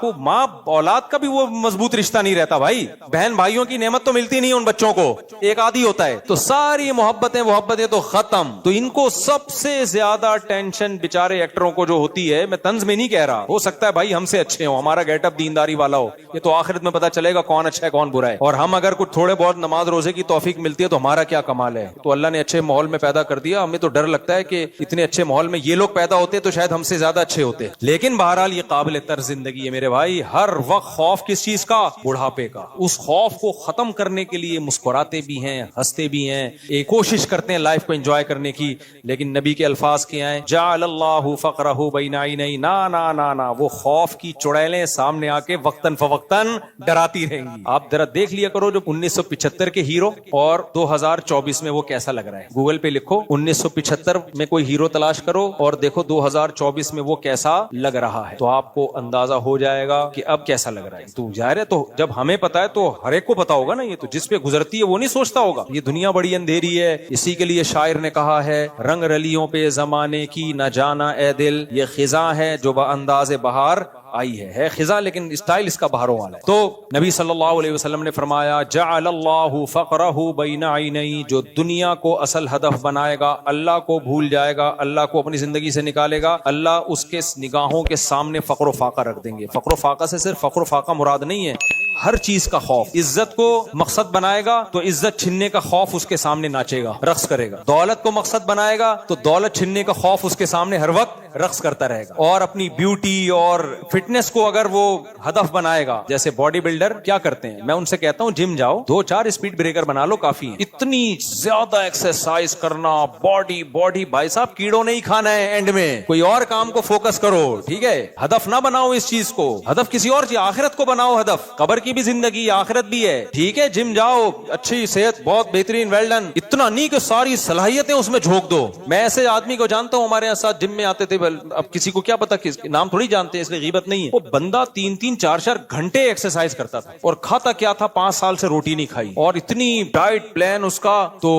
اولاد کا بھی وہ مضبوط رشتہ نہیں رہتا بھائی. بہن بھائیوں کی نعمت تو ملتی نہیں ان بچوں کو، ایک آدھی ہوتا ہے. تو ساری محبتیں تو ختم. تو ان کو سب سے زیادہ ٹینشن بیچارے ایکٹروں کو جو ہوتی ہے، میں طنز میں نہیں کہہ رہا، ہو سکتا ہے بھائی ہم سے اچھے ہوں، ہمارا گیٹ اپ دینداری والا ہو، یہ تو آخرت میں پتا چلے گا کون اچھا ہے کون برا ہے. اور ہم اگر کچھ تھوڑے بہت نماز روزے کی توفیق ملتی ہے تو ہمارا کیا کمال ہے. تو اللہ نے اچھے ماحول میں پیدا کر دیا. ہمیں تو ڈر لگتا ہے کہ اتنے اچھے ماحول میں یہ لوگ پیدا ہوتے تو شاید ہم سے زیادہ اچھے ہوتے. لیکن بہرحال یہ قابل طرز زندگی ہے میرے بھائی. ہر وقت خوف کس چیز کا؟ بڑھاپے کا. اس خوف کو ختم کرنے کے لیے مسکراتے بھی ہیں، ہنستے بھی ہیں، ایک کوشش کرتے ہیں لائف کو انجوائے کرنے کی. لیکن نبی کے الفاظ کیا ہیں؟ جعل اللہ فقرہ بین عینیہ. نا وہ خوف کی چڑیلیں سامنے آ کے وقتاً فوقتاً ڈراتی رہیں گی. آپ ذرا دیکھ لیا کرو جو 1975 کے ہیرو اور 2024 میں وہ کیسا لگ رہا ہے. گوگل پہ لکھو 1975 میں کوئی ہیرو تلاش کرو اور دیکھو 2024 میں وہ کیسا لگ رہا ہے، تو آپ کو اندازہ ہو جائے گا کہ اب کیسا لگ رہا ہے. تو ظاہر ہے، تو جب ہمیں پتا ہے تو ہر ایک کو پتا ہوگا نا. یہ تو جس پہ گزرتی ہے وہ نہیں سوچتا ہوگا یہ دنیا بڑی اندھیری ہے. اسی کے لیے شاعر نے کہا ہے، رنگ رلیوں پہ زمانے کی نہ جانا اے دل، یہ خزاں خزاں ہے جو بانداز بہار آئی ہے خزاں لیکن اسٹائل اس کا بہاروں والا ہے. تو نبی صلی اللہ علیہ وسلم نے فرمایا جعل اللہ فقرہ بین عینی، جو دنیا کو اصل ہدف بنائے گا اللہ کو بھول جائے گا، اللہ کو اپنی زندگی سے نکالے گا، اللہ اس کے نگاہوں کے سامنے فقر و فاقہ رکھ دیں گے. فقر و فاقہ سے صرف فقر و فاقہ مراد نہیں ہے، ہر چیز کا خوف. عزت کو مقصد بنائے گا تو عزت چھننے کا خوف اس کے سامنے ناچے گا، رقص کرے گا. دولت کو مقصد بنائے گا تو دولت چھننے کا خوف اس کے سامنے ہر وقت رقص کرتا رہے گا. اور اپنی بیوٹی اور فٹنس کو اگر وہ ہدف بنائے گا، جیسے باڈی بلڈر کیا کرتے ہیں، میں ان سے کہتا ہوں جم جاؤ، 2-4 اسپیڈ بریکر بنا لو کافی ہے. اتنی زیادہ ایکسرسائز کرنا، باڈی بھائی صاحب کیڑوں نہیں کھانا ہے، اینڈ میں کوئی اور کام کو فوکس کرو، ٹھیک ہے. ہدف نہ بناؤ اس چیز کو، ہدف کسی اور چیز، آخرت کو بناؤ ہدف. قبر کی بھی زندگی آخرت بھی ہے، ٹھیک ہے. جم جاؤ، اچھی صحت، بہت بہترین، ویل ڈن. اتنا نہیں کہ ساری صلاحیتیں اس میں جھونک دو. میں ایسے آدمی کو جانتا ہوں ہمارے ساتھ جم میں آتے تھے، اب کسی کو کیا پتا، کس نام تھوڑی جانتے ہیں اس لیے غیبت نہیں ہے. وہ بندہ 3-4 گھنٹے ایکسرسائز کرتا تھا اور کھاتا کیا تھا، 5 سال سے روٹی نہیں کھائی اور اتنی ڈائٹ پلان اس کا. تو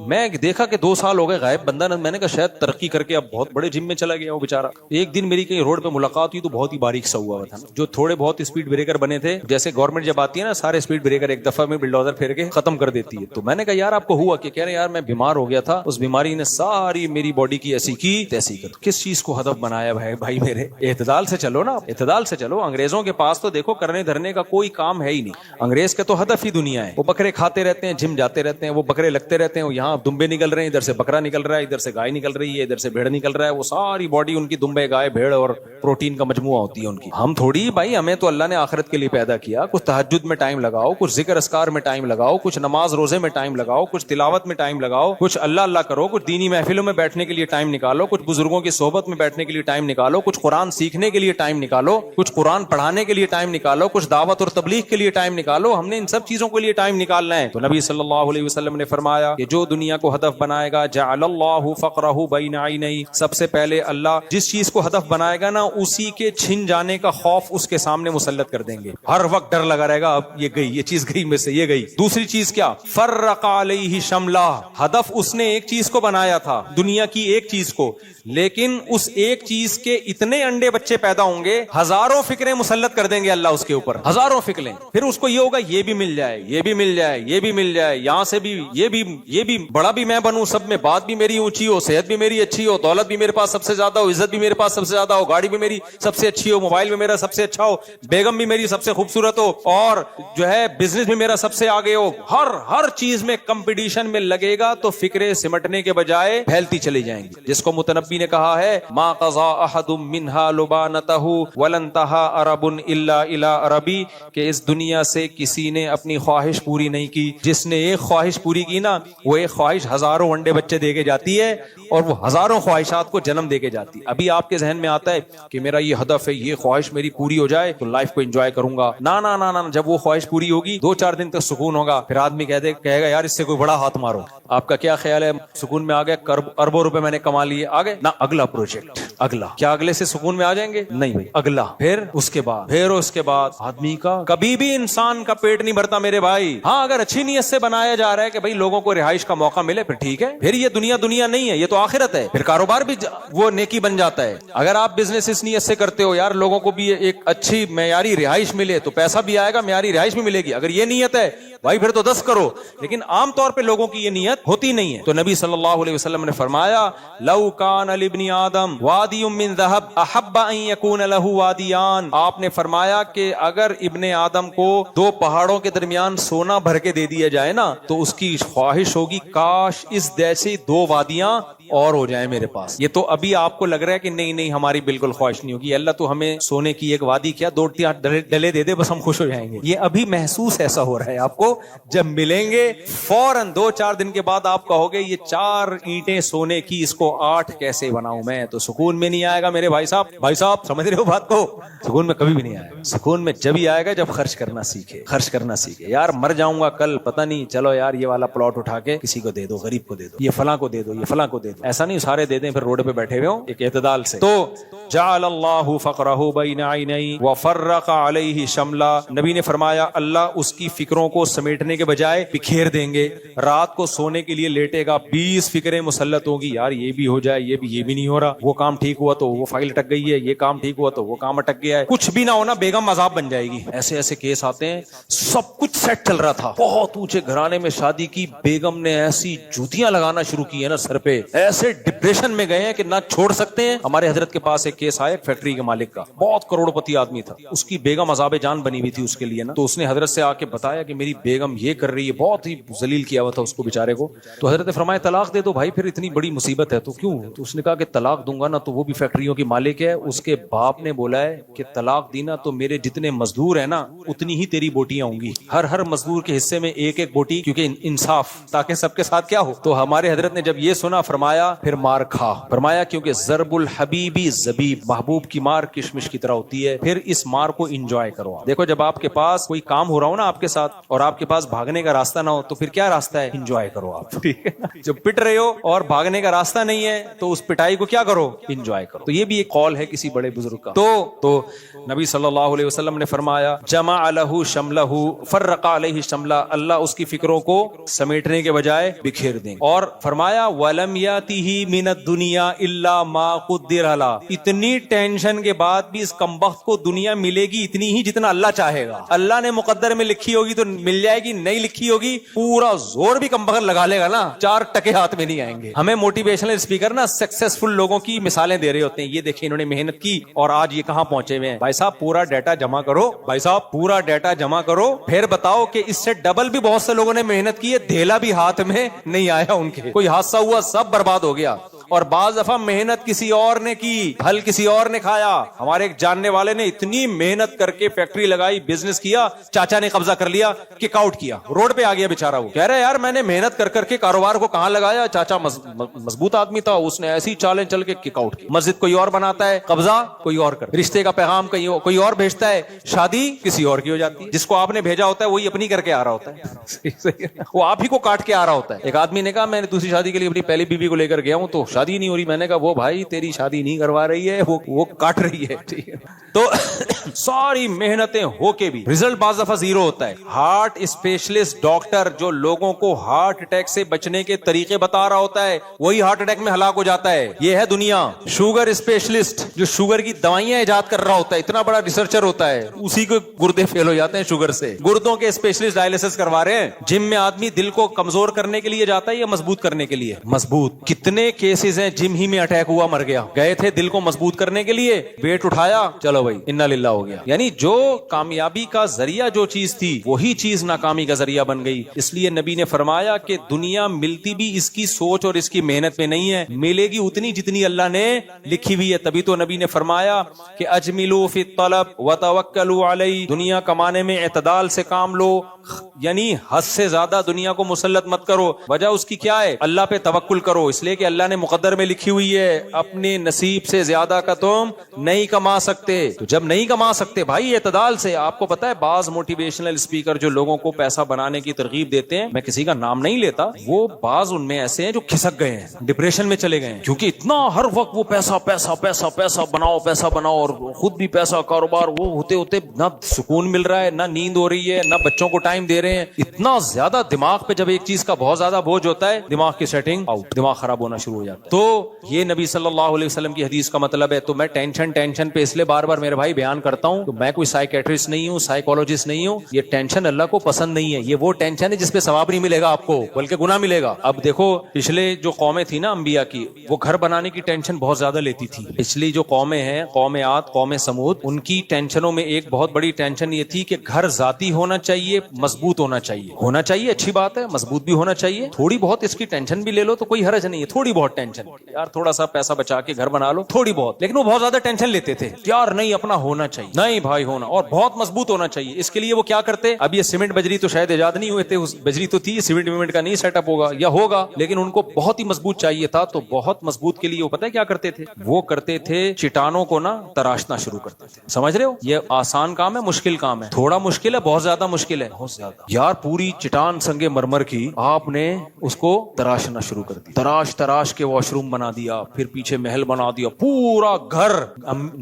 میں دیکھا کہ 2 سال ہو گئے غائب بندہ. میں نے کہا شاید ترقی کر کے اب بہت بڑے جم میں چلا گیا وہ بیچارہ. ایک دن میری کہیں روڈ پہ ملاقات ہوئی تو بہت ہی باریک سا ہوا تھا، جو تھوڑے بہت اسپیڈ بریکر بنے تھے، جیسے گورنمنٹ جب آتی ہے نا سارے اسپیڈ بریکر ایک دفعہ میں بلڈوزر پھیر کے ختم کر دیتی ہے. تو میں نے کہا یار آپ کو ہوا کہ؟ کہہ رہے یار میں بیمار ہو گیا تھا، اس بیماری نے ساری میری باڈی کی ایسی کی تیسی کر. کس چیز کو ہدف بنایا بھائی میرے؟ اعتدال سے چلو نا، اعتدال سے چلو. انگریزوں کے پاس تو دیکھو کرنے دھرنے کا کوئی کام ہے ہی نہیں. انگریز کا تو ہدف ہی دنیا ہے. وہ بکرے کھاتے رہتے ہیں، جم جاتے رہتے ہیں، وہ بکرے لگتے رہتے ہیں، یہاں دمبے نکل رہے ہیں، ادھر سے بکرا نکل رہا ہے، ادھر سے گائے نکل رہی ہے، ادھر سے بھیڑ نکل رہا ہے. وہ ساری باڈی ان کی دمبے، گائے، بھیڑ اور پروٹین کا مجموعہ ہوتی ہے ان کی. ہم تھوڑی بھائی، ہمیں تو اللہ نے آخرت کے لیے پیدا کیا. کچھ تہجد میں ٹائم لگاؤ، کچھ ذکر اذکار میں ٹائم لگاؤ، کچھ نماز روزے میں ٹائم لگاؤ، کچھ تلاوت میں ٹائم لگاؤ، کچھ اللہ اللہ کرو، کچھ دینی محفلوں میں بیٹھنے کے لیے ٹائم نکالو، کچھ بزرگوں کی صحبت میں بیٹھنے کے لیے ٹائم نکالو، کچھ قرآن سیکھنے کے لیے ٹائم نکالو، کچھ قرآن پڑھانے کے لیے ٹائم نکالو، کچھ دعوت اور تبلیغ کے لیے ٹائم نکالو. ہم نے ان سب چیزوں کے لیے ٹائم نکالنا ہے. تو نبی صلی اللہ علیہ وسلم نے فرمایا کہ جو دنیا کو ہدف بنائے گا جعل اللہ فقرہ بین عینی، سب سے پہلے اللہ جس چیز کو ہدف بنائے گا نا اسی کے چھن جانے کا خوف اس کے سامنے مسلط کر دیں گے. ہر وقت ڈر لگا رہے گا اب یہ گئی، یہ چیز گئی میں سے، یہ گئی. دوسری چیز کیا؟ فرق علیہ شملہ، ہدف اس نے ایک چیز کو بنایا تھا، دنیا کی ایک چیز کو، لیکن اس ایک چیز کے اتنے انڈے بچے پیدا ہوں گے، ہزاروں فکریں مسلط کر دیں گے اللہ اس کے اوپر، ہزاروں فکریں. پھر اس کو یہ ہوگا یہ بھی مل جائے، یہ بھی مل جائے، یہ بھی مل جائے، یہاں سے بھی یہ بھی بڑا بھی میں بنوں، سب میں بات بھی میری اونچی ہو، صحت بھی میری اچھی ہو، دولت بھی میرے پاس سب سے زیادہ ہو، عزت بھی میرے پاس سب سے زیادہ ہو، گاڑی بھی میری سب سے اچھی ہو، موبائل بھی میرا سب سے اچھا ہو، بیگم بھی میری سب سے خوبصورت ہو، اور جو ہے بزنس بھی میرا سب سے آگے ہو. ہر چیز میں کمپٹیشن میں لگے گا تو فکریں سمٹنے کے بجائے پھیلتی چلی جائیں گی. جس کو متنبی نے کہا ہے ما قضا احد منها لبانته ولن تها عرب الا الى عربی، کہ اس دنیا سے کسی نے اپنی خواہش پوری نہیں کی. جس نے ایک خواہش پوری کی نا، وہ ایک خواہش ہزاروں انڈے بچے دے کے جاتی ہے اور وہ ہزاروں خواہشات کو جنم دے کے جاتی. ابھی آپ کے ذہن میں آتا ہے کہ میرا یہ ہدف ہے، یہ خواہش میری پوری ہو جائے تو لائف کو انجوائے کروں گا. نا نا نا نا، جب وہ خواہش پوری ہوگی 2-4 دن تک سکون ہوگا، پھر آدمی کہے گا یار اس سے کوئی بڑا ہاتھ مارو. آپ کا کیا خیال ہے؟ سکون میں آ گیا، اربوں روپے میں نے کما لیے، آگے نہ اگلا پروجیکٹ، اگلا. کیا اگلے سے سکون میں آ جائیں گے؟ نہیں بھائی، اگلا، پھر اس کے بعد آدمی کا کبھی بھی انسان کا پیٹ نہیں بھرتا میرے بھائی. ہاں اگر اچھی نیت سے بنایا جا رہا ہے کہ بھائی لوگوں کو رہائش کا موقع ملے پھر ٹھیک ہے، پھر یہ دنیا نہیں ہے، یہ تو آخرت ہے. پھر کاروبار بھی وہ نیکی بن جاتا ہے. اگر آپ بزنس اس نیت سے کرتے ہو یار لوگوں کو بھی ایک اچھی معیاری رہائش ملے تو پیسہ بھی آئے گا، معیاری رہائش بھی ملے گی. اگر یہ نیت ہے بھائی پھر تو 10 کرو. لیکن عام طور پہ لوگوں کی یہ نیت ہوتی نہیں ہے. تو نبی صلی اللہ علیہ وسلم نے فرمایا لو کان لابن آدم وادی من ذهب احب ان يكون له وادیان. آپ نے فرمایا کہ اگر ابن آدم کو 2 پہاڑوں کے درمیان سونا بھر کے دے دیا جائے نا تو اس کی خواہش ہوگی کاش اس جیسی 2 وادیاں اور ہو جائیں میرے پاس. یہ تو ابھی آپ کو لگ رہا ہے کہ نہیں ہماری بالکل خواہش نہیں ہوگی. اللہ تو ہمیں سونے کی ایک وادی کیا 2-3 ڈلے دے دے بس ہم خوش ہو جائیں گے. یہ ابھی محسوس ایسا ہو رہا ہے آپ کو. جب ملیں گے فوراً 2-4 دن کے بعد آپ کہوگے یہ 4 اینٹیں سونے کی، اس کو 8 کیسے بناؤں میں. تو سکون میں نہیں آئے گا میرے بھائی صاحب سمجھ رہے ہو بات کو؟ سکون میں کبھی بھی نہیں آئے گا. سکون میں جب ہی آئے گا جب خرچ کرنا سیکھے. یار مر جاؤں گا کل پتہ نہیں، چلو یار یہ والا پلاٹ اٹھا کے کسی کو دے دو، غریب کو دے دو، یہ فلاں کو دے دو، یہ فلاں کو دے دو. ایسا نہیں سارے دے دیں پھر روڈ پہ بیٹھے ہوئے ہوں, ایک اعتدال سے. تو جعل اللہ فقرہ بین عینی وفرق علیہ شملا, نبی نے فرمایا اللہ اس کی فکروں کو سمیٹنے کے بجائے بکھیر دیں گے. رات کو سونے کے لیے لیٹے گا, 20 فکریں مسلط ہوگی, یار یہ بھی ہو جائے, یہ بھی نہیں ہو رہا, وہ کام ٹھیک ہوا تو وہ فائل اٹک گئی ہے, یہ کام ٹھیک ہوا تو وہ کام اٹک گیا ہے, کچھ بھی نہ ہونا بیگم عذاب بن جائے گی. ایسے ایسے کیس آتے ہیں. سب کچھ سیٹ چل رہا تھا, بہت اونچے گھرانے میں شادی کی, بیگم نے ایسی جوتیاں لگانا شروع کی ہے نا سر پہ, ایسے ڈپریشن میں گئے ہیں کہ نہ چھوڑ سکتے ہیں. ہمارے حضرت کے پاس ایک کیس آیا فیکٹری کے مالک کا, بہت کروڑ پتی آدمی تھا, اس کی بیگم عذاب جان بنی ہوئی تھی اس کے لیے نا. تو اس نے حضرت سے آ کے بتایا کہ میری بیگم یہ کر رہی ہے, بہت ہی ذلیل کیا ہوا تھا اس کو بیچارے کو. تو حضرت نے فرمایا طلاق دے دو بھائی, پھر اتنی بڑی مصیبت ہے تو کیوں. تو اس نے کہا کہ طلاق دوں گا نا تو وہ بھی فیکٹریوں کی مالک ہے, اس کے باپ نے بولا ہے کہ طلاق دینا تو میرے جتنے مزدور ہیں نا اتنی ہی تیری بوٹیاں ہوں گی, ہر مزدور کے حصے میں ایک ایک بوٹی, کیونکہ انصاف, تاکہ سب کے ساتھ کیا ہو. تو ہمارے حضرت نے جب یہ سنا فرمایا پھر مار کھا, فرمایا کیونکہ ضرب الحبیبی زبیب, محبوب کی مار کشمش کی طرح ہوتی ہے, پھر اس مار کو انجوائے کرو. دیکھو جب آپ کے پاس کوئی کام ہو رہا ہو نا آپ کے ساتھ اور آپ کے پاس بھاگنے کا راستہ نہ ہو تو پھر کیا راستہ ہے, انجوائے کرو آپ. ٹھیک ہے, جب پٹ رہے ہو اور بھاگنے کا راستہ نہیں ہے تو اس پٹائی کو کیا کرو, انجوائے کرو. تو یہ بھی ایک قول ہے کسی بڑے بزرگ کا. تو نبی صلی اللہ علیہ وسلم نے فرمایا جمع لہ شملہ فرق علیہ شملہ, اللہ اس کی فکروں کو سمیٹنے کے بجائے بکھیر دیں. اور فرمایا ولم یاتہ من الدنیا الا ما قدر لہ, اتنی ٹینشن کے بعد بھی اس کمبخت کو دنیا ملے گی اتنی ہی جتنا اللہ چاہے گا. اللہ نے مقدر میں لکھی ہوگی تو مل جائے گی, نہیں لکھی ہوگی پورا زور بھی کمبخت لگا لے گا نا, 4 ٹکے ہاتھ میں نہیں آئیں گے. ہمیں موٹیویشنل اسپیکر نا سکسیسفل لوگوں کی مثالیں دے رہے ہوتے ہیں, یہ دیکھیں انہوں نے محنت کی اور آج یہ کہاں پہنچے ہوئے ہیں. بھائی صاحب پورا ڈیٹا جمع کرو, بھائی صاحب پورا ڈیٹا جمع کرو, پھر بتاؤ کہ اس سے ڈبل بھی بہت سے لوگوں نے محنت کی ہے, دھیلا بھی ہاتھ میں نہیں آیا ان کے, کوئی حادثہ ہوا سب برباد ہو گیا. اور بعض دفعہ محنت کسی اور نے کی, پھل کسی اور نے کھایا. ہمارے ایک جاننے والے نے اتنی محنت کر کے فیکٹری لگائی, بزنس کیا, چاچا نے قبضہ کر لیا, کک آؤٹ کیا, روڈ پہ آ گیا بیچارہ. وہ کہہ رہے یار میں نے محنت کر کے کاروبار کو کہاں لگایا, چاچا مضبوط آدمی تھا, اس نے ایسی چالیں چل کے کک آؤٹ کی. مسجد کوئی اور بناتا ہے, قبضہ کوئی اور کرتا ہے, رشتے کا پیغام کوئی اور بھیجتا ہے, شادی کسی اور کی ہو جاتی ہے. جس کو آپ نے بھیجا ہوتا ہے وہی اپنی کر کے آ رہا ہوتا ہے, وہ آپ ہی کو کاٹ کے آ رہا ہوتا ہے. ایک آدمی نے کہا میں نے دوسری شادی کے لیے اپنی پہلی بیوی کو لے کر گیا ہوں تو شادی نہیں ہو رہی. میں نے کہا وہ بھائی تیری شادی نہیں کروا رہی ہے, وہ کاٹ رہی ہے. تو ساری محنتیں ہو کے بھی رزلٹ بعض دفعہ زیرو ہوتا ہے. ہارٹ اسپیشلسٹ ڈاکٹر جو لوگوں کو ہارٹ اٹیک سے بچنے کے طریقے بتا رہا ہوتا ہے وہی ہارٹ اٹیک میں ہلاک ہو جاتا ہے. یہ ہے دنیا. شوگر اسپیشلسٹ جو شوگر کی دوائیاں ایجاد کر رہا ہوتا ہے, اتنا بڑا ریسرچر ہوتا ہے, اسی کو گردے فیل ہو جاتے ہیں شوگر سے. گردوں کے اسپیشلسٹ ڈائلیسس کروا رہے ہیں. جم میں آدمی دل کو کمزور کرنے کے لیے جاتا ہے یا مضبوط کرنے کے لیے, مضبوط. کتنے کیسز ہیں جم ہی میں اٹیک ہوا مر گیا, گئے تھے دل کو مضبوط کرنے کے لیے, ویٹ اٹھایا, چلو بھائی انا للہ ہو گیا. یعنی جو کامیابی کا ذریعہ جو چیز تھی وہی چیز ناکامی کا ذریعہ بن گئی. اس لیے نبی نے فرمایا کہ دنیا ملتی بھی اس کی سوچ اور اس کی محنت میں نہیں ہے, ملے گی اتنی جتنی اللہ نے لکھی ہوئی ہے. تبھی تو نبی نے فرمایا کہ اجملوا فی الطلب وتوکلوا علیہ, دنیا کمانے میں اعتدال سے کام لو, یعنی حد سے زیادہ دنیا کو مسلط مت کرو. وجہ اس کی کیا ہے, اللہ پہ توکل کرو, اس لیے کہ اللہ نے مقدر میں لکھی ہوئی ہے اپنے نصیب سے زیادہ کا تم نہیں کما سکتے. تو جب نہیں کما سکتے بھائی اعتدال سے. آپ کو پتا ہے بعض موٹیویشنل اسپیکر جو لوگوں کو پیسہ بنانے کی ترغیب دیتے ہیں, میں کسی کا نام نہیں لیتا, وہ بعض ان میں ایسے ہیں جو کھسک گئے ہیں, ڈپریشن میں چلے گئے ہیں, کیونکہ اتنا ہر وقت وہ پیسہ پیسہ پیسہ پیسہ بناؤ, پیسہ بناؤ, اور خود بھی پیسہ کاروبار, وہ ہوتے ہوتے نہ سکون مل رہا ہے, نہ نیند ہو رہی ہے, نہ بچوں کو ٹائم دے رہے ہیں. اتنا زیادہ دماغ پہ جب ایک چیز کا بہت زیادہ بوجھ ہوتا ہے دماغ کی سیٹنگ آؤٹ, دماغ خراب ہونا شروع ہو جاتا ہے. تو یہ نبی صلی اللہ علیہ وسلم کی حدیث کا مطلب ہے. تو میں ٹینشن پہ اس لیے بار بار میرے بھائی بیان کرتا ہوں, تو میں کوئی سائیکیٹرسٹ نہیں ہوں, سائیکولوجسٹ نہیں ہوں. یہ ٹینشن اللہ کو پسند نہیں ہے. یہ وہ ٹینشن ہے جس پہ ثواب نہیں ملے گا آپ کو, بلکہ گناہ ملے گا. اب دیکھو پچھلے جو قومیں تھی نا انبیاء کی, وہ گھر بنانے کی ٹینشن بہت زیادہ لیتی تھی. پچھلی جو قومیں ہیں, قوم عاد, قوم سمود, ان کی ٹینشنوں میں ایک بہت بڑی ٹینشن یہ تھی کہ گھر ذاتی ہونا چاہیے, مضبوط ہونا چاہیے, اچھی بات ہے, مضبوط بھی ہونا چاہیے. تھوڑی بہت اس کی ٹینشن بھی لے لو تو کوئی حرج نہیں ہے, تھوڑی بہت ٹینشن, یار تھوڑا سا پیسہ بچا کے گھر بنا لو, تھوڑی بہت. لیکن وہ بہت زیادہ ٹینشن لیتے تھے, یار نہیں اپنا ہونا چاہیے, نہیں بھائی ہونا, اور بہت مضبوط ہونا چاہیے. اس کے لیے وہ کیا کرتے, اب یہ سیمنٹ بجری تو شاید ایجاد نہیں ہوئے تھے, بجری تو تھی, سیمنٹ ویمنٹ کا نہیں سیٹ اپ ہوگا یا ہوگا, لیکن ان کو بہت ہی مضبوط چاہیے تھا. تو بہت مضبوط کے لیے وہ پتہ ہے کیا کرتے تھے, وہ کرتے تھے چٹانوں کو نا تراشنا شروع کرتے تھے. سمجھ رہے ہو, یہ آسان کام ہے, مشکل کام ہے, تھوڑا مشکل ہے, بہت زیادہ مشکل ہے, زیادہ. یار پوری چٹان سنگ مرمر کی آپ نے اس کو تراشنا شروع کر دی, تراش کے واش روم بنا دیا, پھر پیچھے محل بنا دیا, پورا گھر.